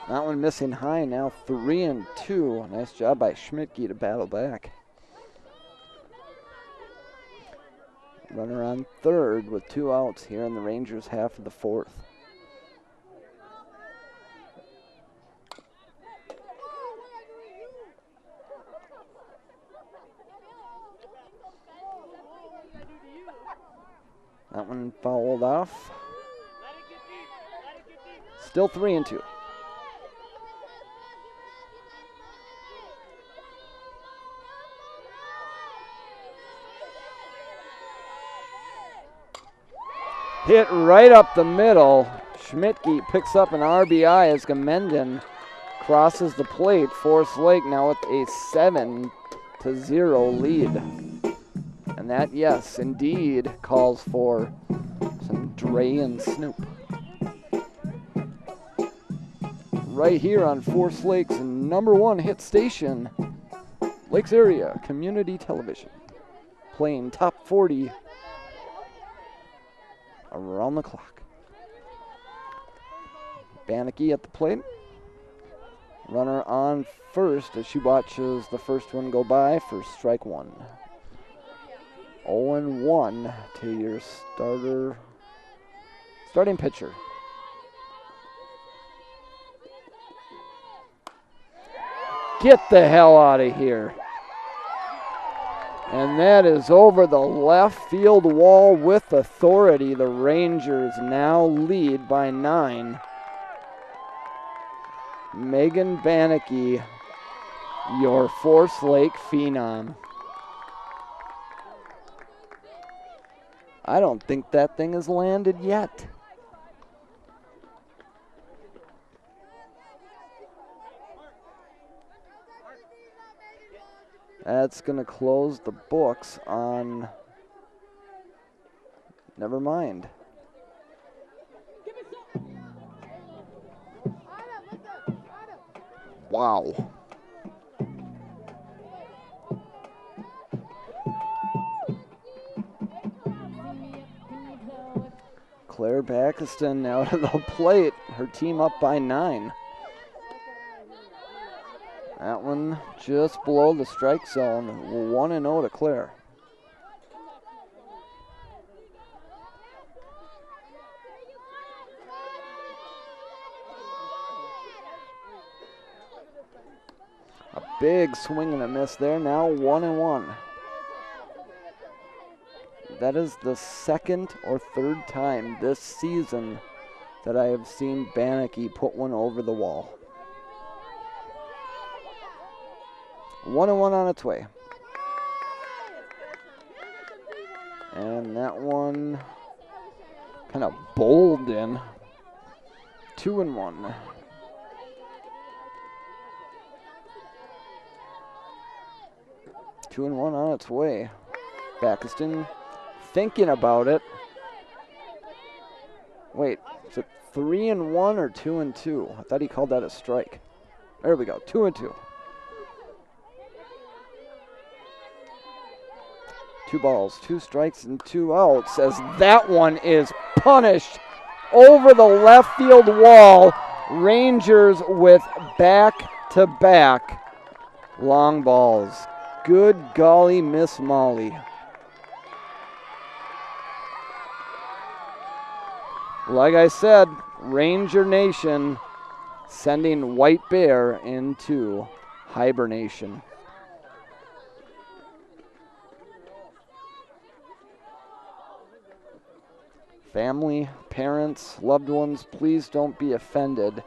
That one missing high, now 3-2. Nice job by Schmidtke to battle back. Runner on third with 2 outs here in the Rangers' half of the 4th. That one fouled off. Still 3-2. Hit right up the middle. Schmidtke picks up an RBI as Gamenden crosses the plate. Forest Lake now with a 7-0 lead. And that, yes, indeed, calls for some Dre and Snoop. Right here on Forest Lake's #1 hit station, Lakes Area Community Television. Playing top 40 around the clock. Bannicky at the plate. Runner on first as she watches the first one go by for strike 1. 0-1 to your starting pitcher. Get the hell out of here. And that is over the left field wall with authority. The Rangers now lead by 9. Megan Bannicky, your Forest Lake phenom. I don't think that thing has landed yet. That's going to close the books on... Never mind. Wow. Claire Pakistan out of the plate. Her team up by 9. That one just below the strike zone. 1-0 to Claire. A big swing and a miss there. Now 1-1. That is the second or third time this season that I have seen Bannocky put one over the wall. 1-1 on its way. And that one kind of bowled in. 2-1. Two and one on its way. Pakistan thinking about it. Wait, is it 3-1 or 2-2? I thought he called that a strike. There we go, 2-2. 2 balls, 2 strikes, and 2 outs as that one is punished over the left field wall. Rangers with back-to-back long balls. Good golly, Miss Molly. Like I said, Ranger Nation sending White Bear into hibernation. Family, parents, loved ones, please don't be offended.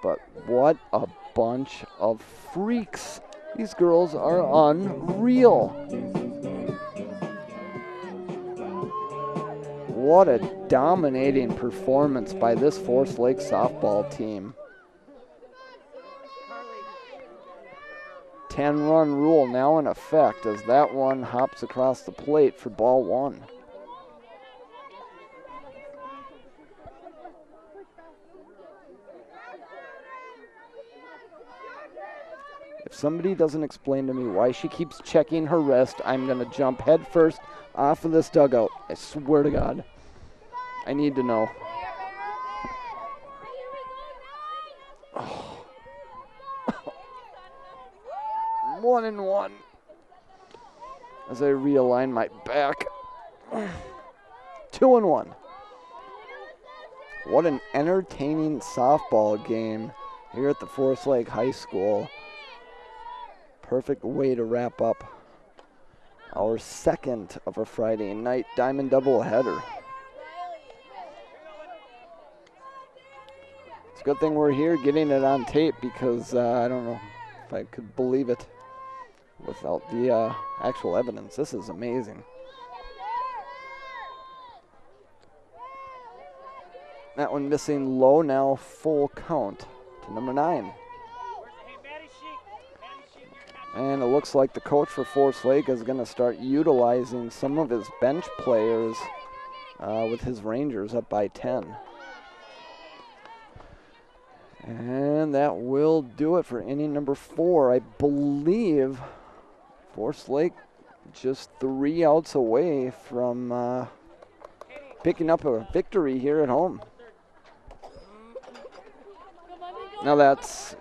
But what a bunch of freaks. These girls are unreal. What a dominating performance by this Forest Lake softball team. 10-run rule now in effect as that one hops across the plate for ball 1. If somebody doesn't explain to me why she keeps checking her wrist, I'm going to jump head first off of this dugout. I swear to God. I need to know. Oh. 1-1. As I realign my back. 2-1. What an entertaining softball game here at the Forest Lake High School. Perfect way to wrap up our second of a Friday night diamond doubleheader. It's a good thing we're here getting it on tape because I don't know if I could believe it without the actual evidence. This is amazing. That one missing low, now full count to number 9. And it looks like the coach for Forest Lake is going to start utilizing some of his bench players with his Rangers up by 10. And that will do it for inning number 4. I believe Forest Lake just 3 outs away from picking up a victory here at home. Now that's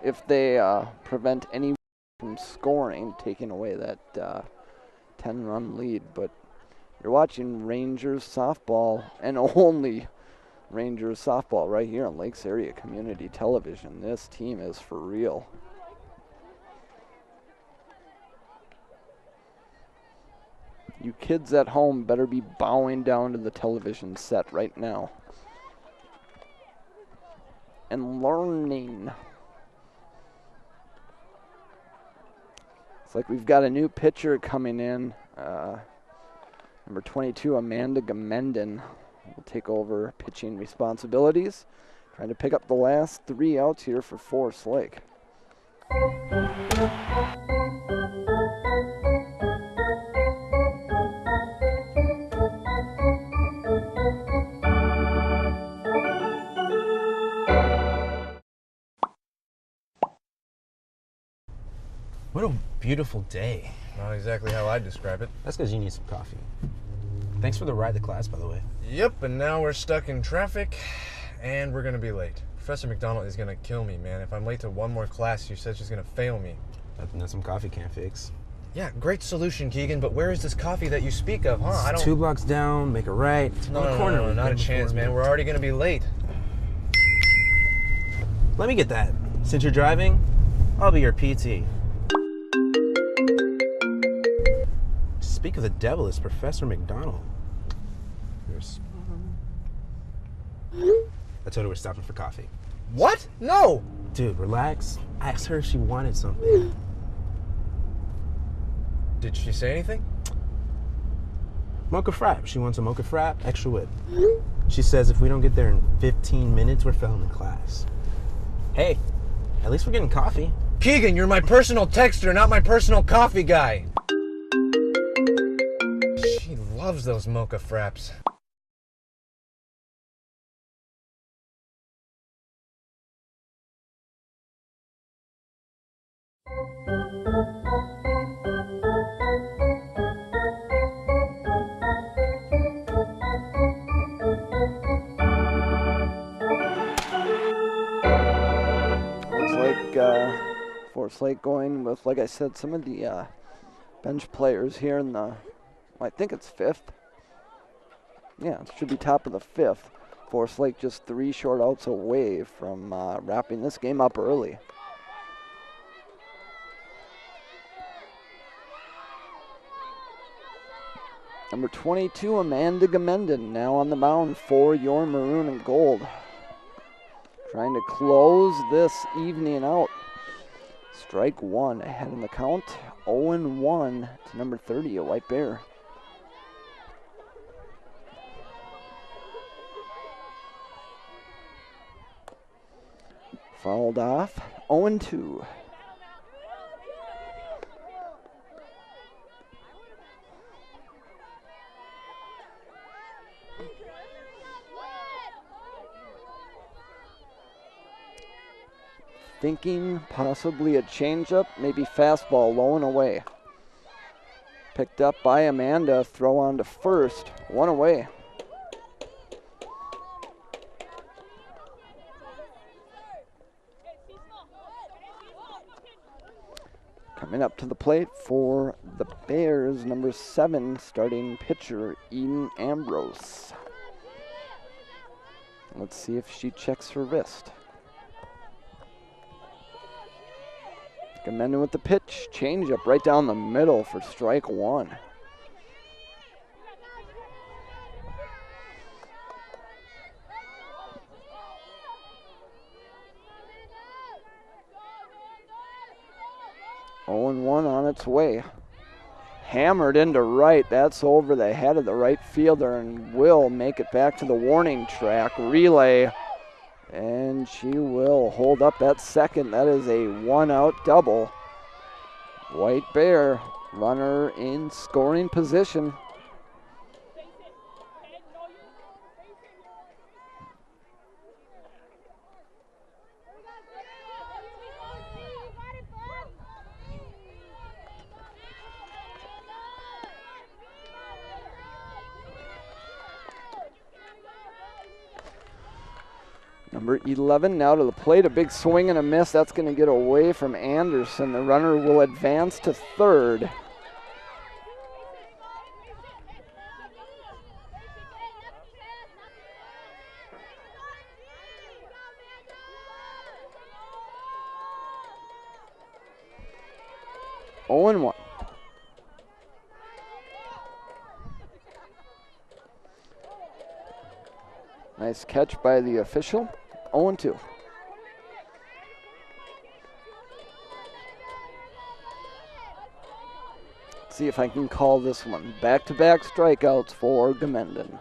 if they prevent any from scoring, taking away that 10-run lead. But you're watching Rangers softball, and only Rangers softball right here on Lakes Area Community Television. This team is for real. You kids at home better be bowing down to the television set right now and learning. It's like we've got a new pitcher coming in. Number 22, Amanda Gamenden, will take over pitching responsibilities. Trying to pick up the last 3 outs here for Forest Lake. What a beautiful day. Not exactly how I'd describe it. That's because you need some coffee. Thanks for the ride to class, by the way. Yep, and now we're stuck in traffic, and we're gonna be late. Professor McDonald is gonna kill me, man. If I'm late to one more class, she says she's gonna fail me. Nothing that some coffee can't fix. Yeah, great solution, Keegan, but where is this coffee that you speak of, huh? I don't... 2 blocks down, make a right. No, not a chance, man. We're already gonna be late. Let me get that. Since you're driving, I'll be your PT. Speak of the devil, it's Professor McDonald. I told her we're stopping for coffee. What? No! Dude, relax. I asked her if she wanted something. Did she say anything? Mocha frap. She wants a mocha frap, extra whip. She says if we don't get there in 15 minutes, we're failing the class. Hey, at least we're getting coffee. Keegan, you're my personal texter, not my personal coffee guy. She loves those mocha fraps. Looks like Forest Lake going with, like I said, some of the bench players here in the, I think it's 5th. Yeah, it should be top of the 5th. Forest Lake just 3 short outs away from wrapping this game up early. Number 22, Amanda Gamenden, now on the mound for your Maroon and Gold. Trying to close this evening out. Strike 1 ahead in the count. 0-1 to number 30, a White Bear. Fouled off. 0-2. Thinking possibly a changeup, maybe fastball low and away. Picked up by Amanda, throw on to first, 1 away. Coming up to the plate for the Bears, number 7, starting pitcher Eden Ambrose. Let's see if she checks her wrist. Gamenden with the pitch, changeup right down the middle for strike 1. Oh, 1 on its way. Hammered into right. That's over the head of the right fielder and will make it back to the warning track. Relay. And she will hold up at second. That is a 1-out double. White Bear, runner in scoring position. Number 11 now to the plate, a big swing and a miss. That's going to get away from Anderson. The runner will advance to third. Oh and 1. Nice catch by the official. 0-2. See if I can call this one. Back-to-back strikeouts for Gamenden.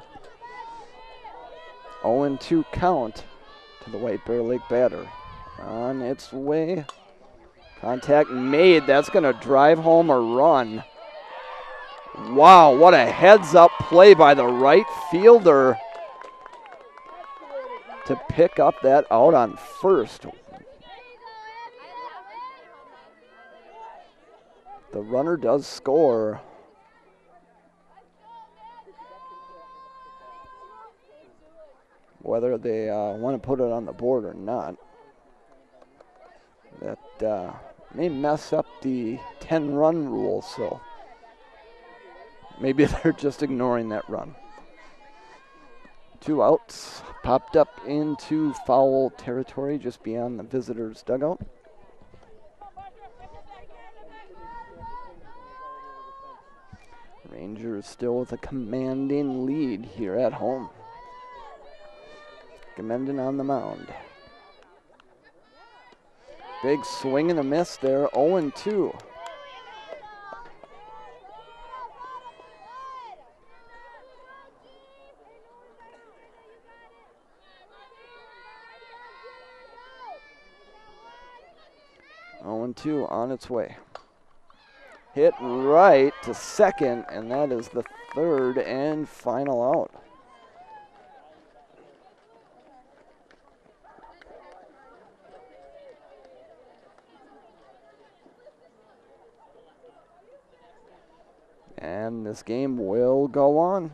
0-2 count to the White Bear Lake batter. On its way. Contact made. That's going to drive home a run. Wow, what a heads-up play by the right fielder to pick up that out on first. The runner does score. whether they want to put it on the board or not. That may mess up the 10-run rule, so maybe they're just ignoring that run. 2 outs, popped up into foul territory just beyond the visitors' dugout. Rangers still with a commanding lead here at home. Gamenden on the mound. Big swing and a miss there, 0-2. On its way. Hit right to second, and that is the third and final out. And this game will go on.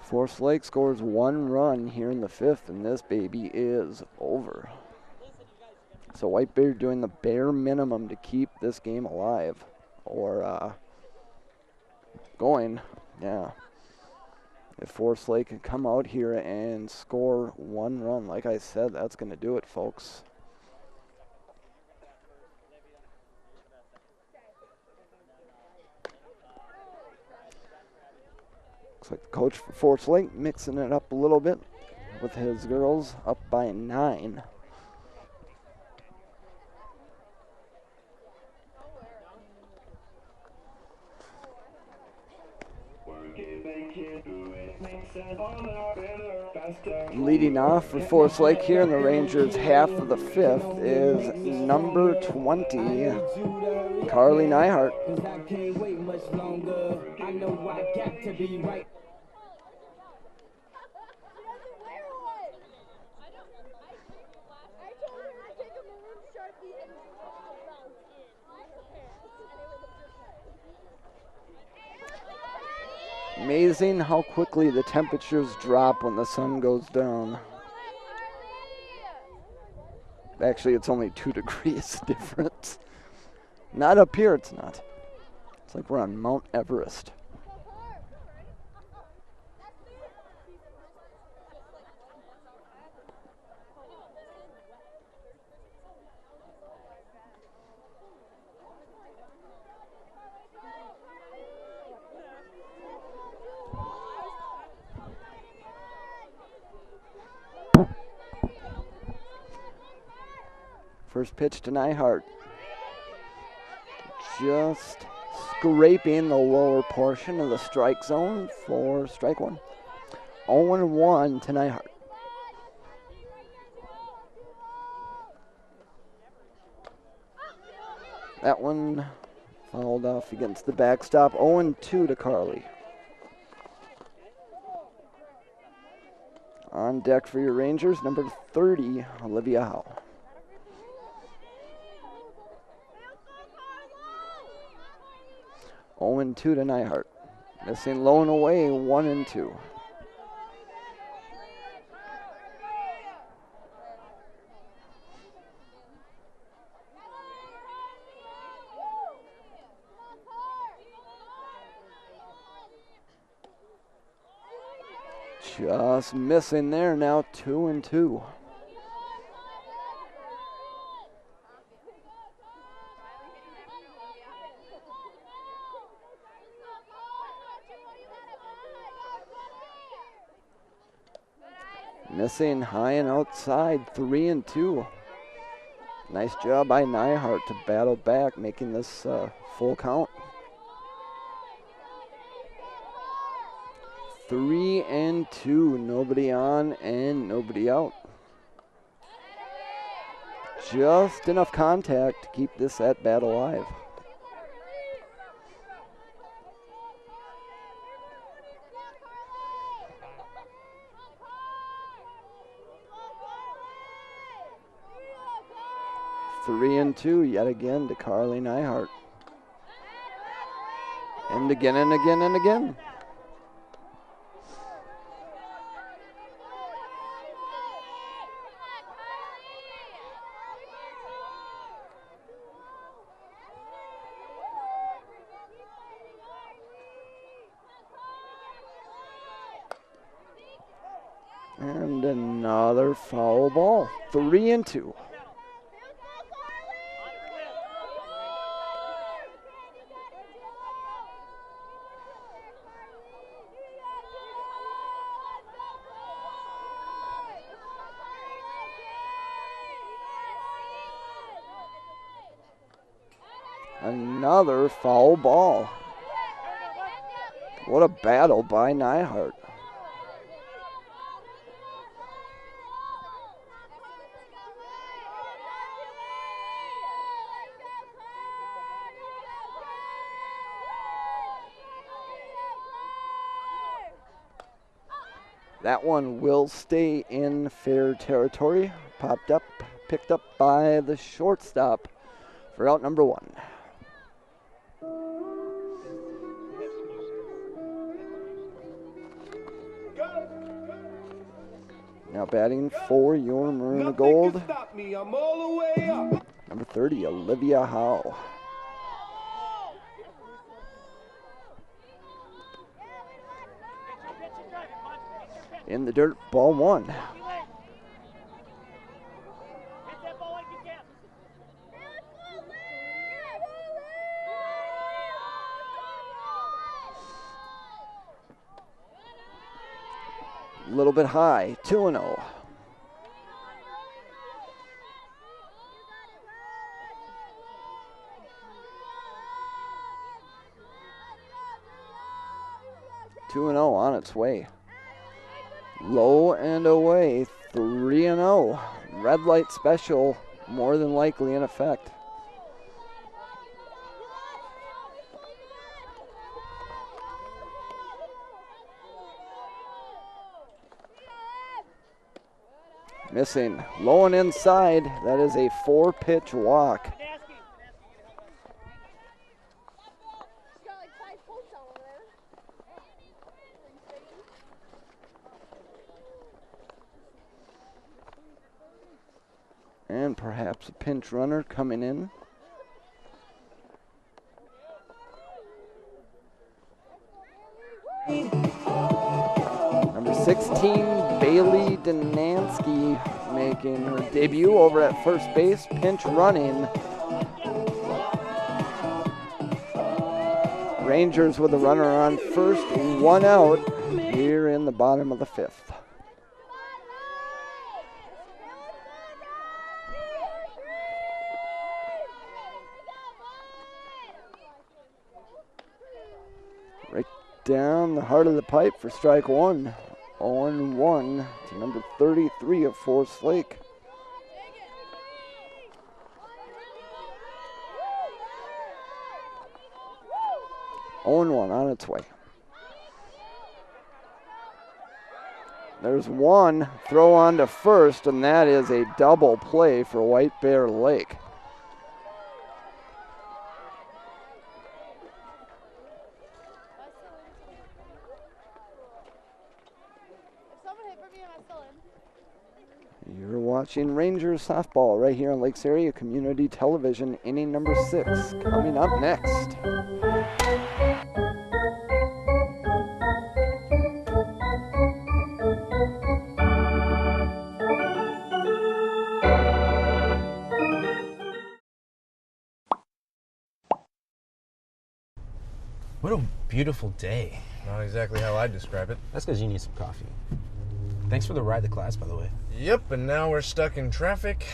Forest Lake scores 1 run here in the 5th, and this baby is over. So Whitebeard doing the bare minimum to keep this game alive, or going, yeah. If Forest Lake can come out here and score 1 run, like I said, that's going to do it, folks. Looks like the coach for Forest Lake mixing it up a little bit with his girls up by 9. Leading off for Forest Lake here in the Rangers' half of the 5th is number 20, Carly Nyhart. Amazing how quickly the temperatures drop when the sun goes down. Actually, it's only 2 degrees difference. Not up here, it's not. It's like we're on Mount Everest. First pitch to Nyhart. Just scraping the lower portion of the strike zone for strike 1. 0-1 to Nyhart. That one fouled off against the backstop. 0-2 to Carly. On deck for your Rangers, number 30, Olivia Howe. (0-2) to Nyhart. Missing low and away, 1-2. Just missing there now, 2-2. Missing high and outside, 3-2. Nice job by Nyhart to battle back, making this full count. 3-2, nobody on and nobody out. Just enough contact to keep this at bat alive. (3-2) yet again to Carly Nyhart. And again and again and again. And another foul ball. 3-2. Another foul ball. What a battle by Nyhart. That one will stay in fair territory. Popped up, picked up by the shortstop for out number 1. Now batting for your Maroon and Gold, number 30, Olivia Howe. In the dirt, ball 1. A little bit high, 2-0. On its way. Low and away, 3-0. Red light special, more than likely in effect. Missing, low and inside. That is a 4-pitch walk. And perhaps a pinch runner coming in. Number 16, Bailey Donansky making her debut over at first base, pinch running. Rangers with a runner on first, 1 out here in the bottom of the 5th. Right down the heart of the pipe for strike 1. 0-1 to number 33 of Forest Lake. On its way. There's one throw on to first, and that is a double play for White Bear Lake. You're watching Rangers softball right here on Lakes Area Community Television, inning number 6. Coming up next. What a beautiful day. Not exactly how I'd describe it. That's because you need some coffee. Thanks for the ride to class, by the way. Yep, and now we're stuck in traffic,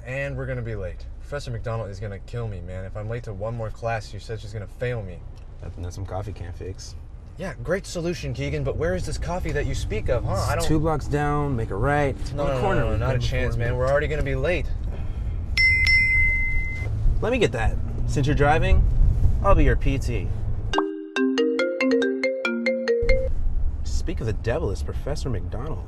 and we're gonna be late. Professor McDonald is gonna kill me, man. If I'm late to one more class, she said she's gonna fail me. Nothing that some coffee can't fix. Yeah, great solution, Keegan, but where is this coffee that you speak of, huh? I don't... 2 blocks down, make a right. No, not a chance, man. We're already gonna be late. Let me get that. Since you're driving, I'll be your PT. Speak of the devil, it's Professor McDonald.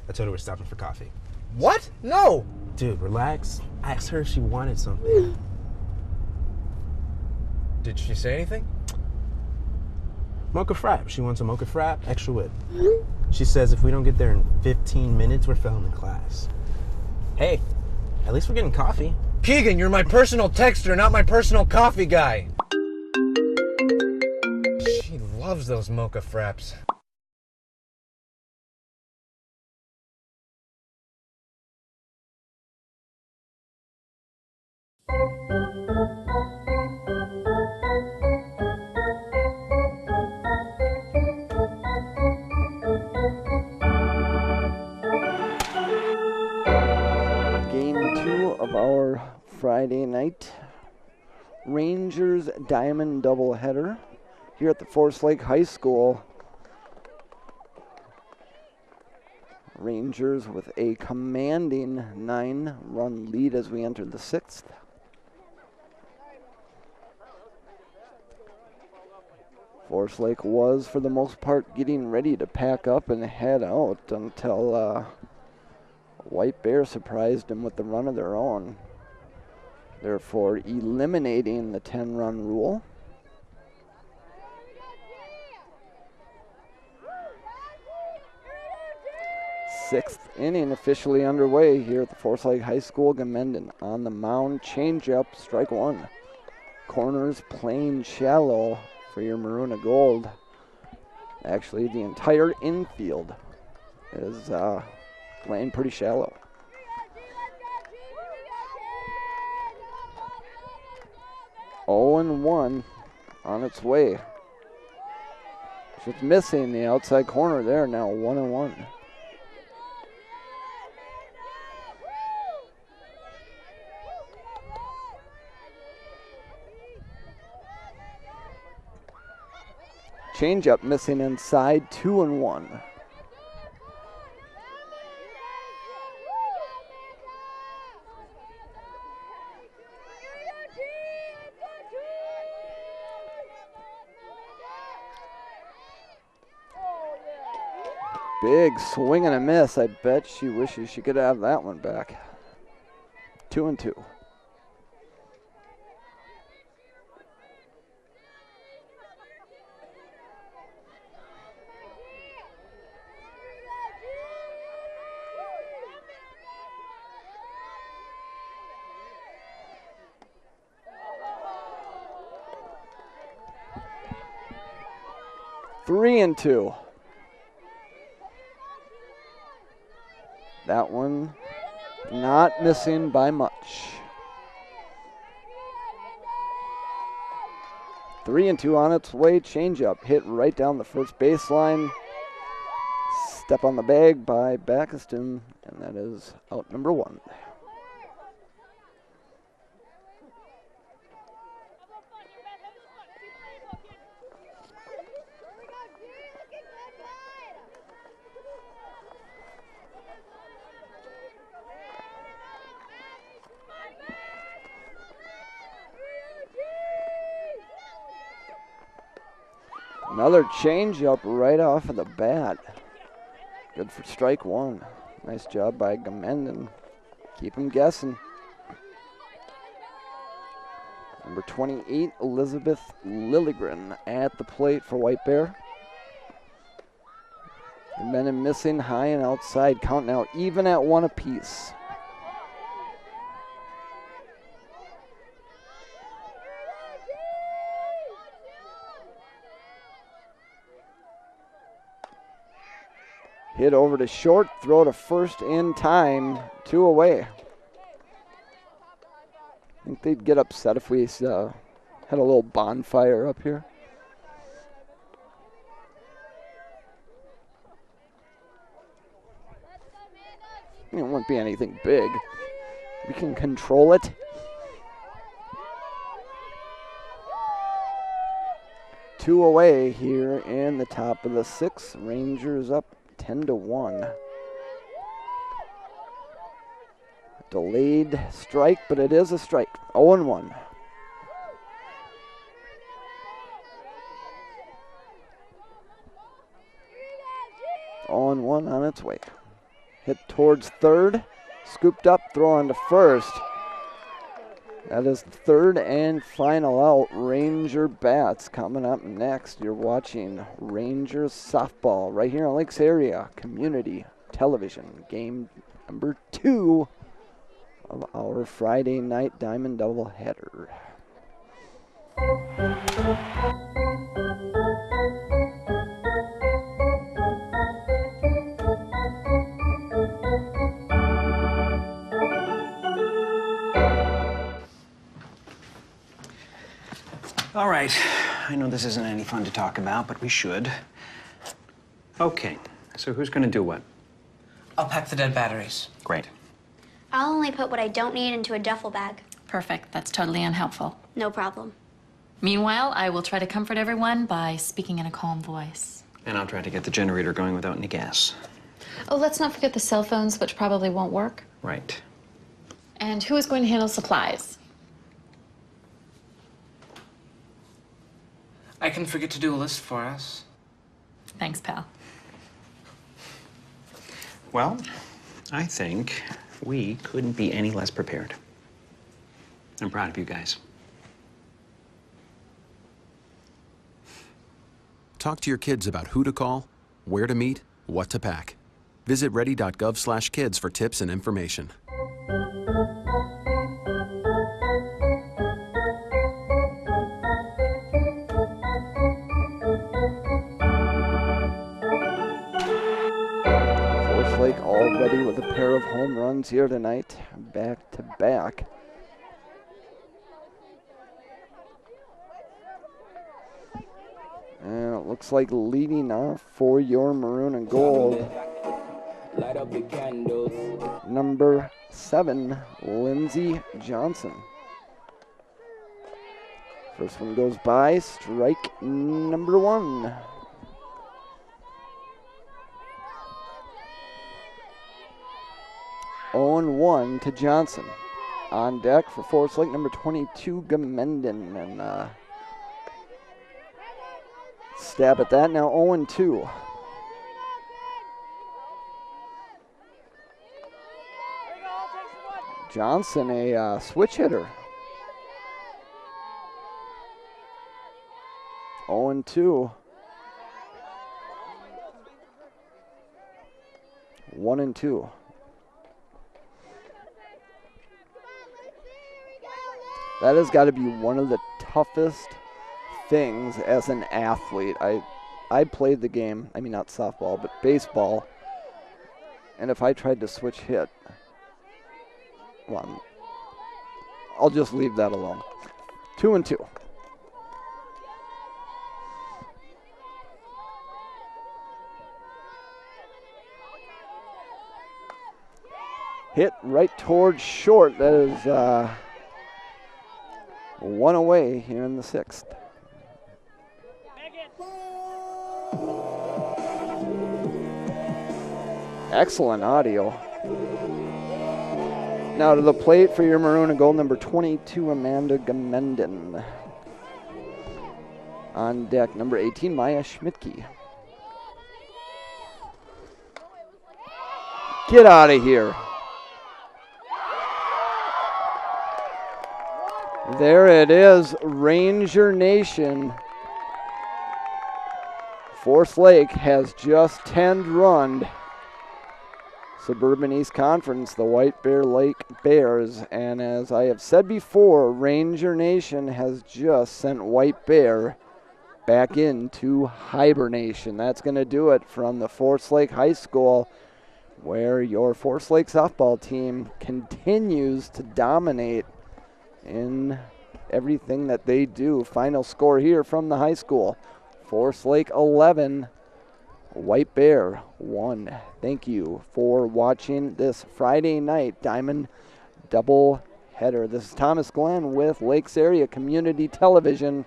I told her we're stopping for coffee. What? No! Dude, relax. I asked her if she wanted something. Did she say anything? Mocha frap. She wants a mocha frap, extra whip. She says if we don't get there in 15 minutes, we're failing in class. Hey, at least we're getting coffee. Keegan, you're my personal texter, not my personal coffee guy. She loves those mocha fraps. Game 2 of our Friday night Rangers Diamond doubleheader here at the Forest Lake High School. Rangers with a commanding 9-run lead as we enter the 6th. Forest Lake was, for the most part, getting ready to pack up and head out until White Bear surprised them with the run of their own, therefore eliminating the 10-run rule. Sixth inning officially underway here at the Forest Lake High School. Gamenden on the mound, changeup, strike one. Corners playing shallow for your maroon and gold. Actually, the entire infield is playing pretty shallow. Oh and 1 on its way. Just missing the outside corner there now, 1 and 1. Changeup missing inside, 2 and 1. Big swing and a miss. I bet she wishes she could have that one back. 2 and 2. Three and 2. That one not missing by much. 3 and 2 on its way. Changeup hit right down the first baseline. Step on the bag by Backiston, and that is out number 1. Another changeup right off of the bat. Good for strike one. Nice job by Gamenden. Keep him guessing. Number 28, Elizabeth Lilligren at the plate for White Bear. Gamenden missing high and outside. Count now even at 1 apiece. Hit over to short, throw to first in time, 2 away. I think they'd get upset if we had a little bonfire up here. It won't be anything big. We can control it. Two away here in the top of the 6th. Rangers up 10-1. Delayed strike, but it is a strike. 0-1. On its way. Hit towards third. Scooped up, throw on to first. That is the third and final out. Ranger bats coming up next. You're watching Rangers softball right here on Lakes Area Community Television. Game number 2 of our Friday night Diamond doubleheader. All right, I know this isn't any fun to talk about, but we should. Okay, so who's gonna do what? I'll pack the dead batteries. Great. I'll only put what I don't need into a duffel bag. Perfect. That's totally unhelpful. No problem. Meanwhile, I will try to comfort everyone by speaking in a calm voice. And I'll try to get the generator going without any gas. Oh, let's not forget the cell phones, which probably won't work. Right. And who is going to handle supplies? I can forget to do a list for us. Thanks, pal. Well, I think we couldn't be any less prepared. I'm proud of you guys. Talk to your kids about who to call, where to meet, what to pack. Visit ready.gov/kids for tips and information. Lake already with a pair of home runs here tonight, back to back. And it looks like leading off for your maroon and gold, Light up the candles. number 7, Lindsey Johnson. First one goes by, strike number 1. On 1 to Johnson. On deck for Forest Lake, number 22, Gamenden. And stab at that. Now 0-2. Johnson, a switch hitter. 0-2. 1-2. That has got to be one of the toughest things as an athlete. I played the game, I mean not softball, but baseball. And if I tried to switch hit, well, I'll just leave that alone. 2-2. Hit right towards short. That is 1 away here in the 6th. Excellent audio. Now to the plate for your maroon and gold, number 22, Amanda Gamenden. On deck, number 18, Maya Schmidtke. Get out of here. There it is, Ranger Nation. Forest Lake has just 10-run Suburban East Conference, the White Bear Lake Bears. And as I have said before, Ranger Nation has just sent White Bear back into hibernation. That's going to do it from the Forest Lake High School, where your Forest Lake softball team continues to dominate in everything that they do. Final score here from the high school: Forest Lake 11, White Bear 1. Thank you for watching this Friday night Diamond double header. This is Thomas Glenn with Lakes Area Community Television.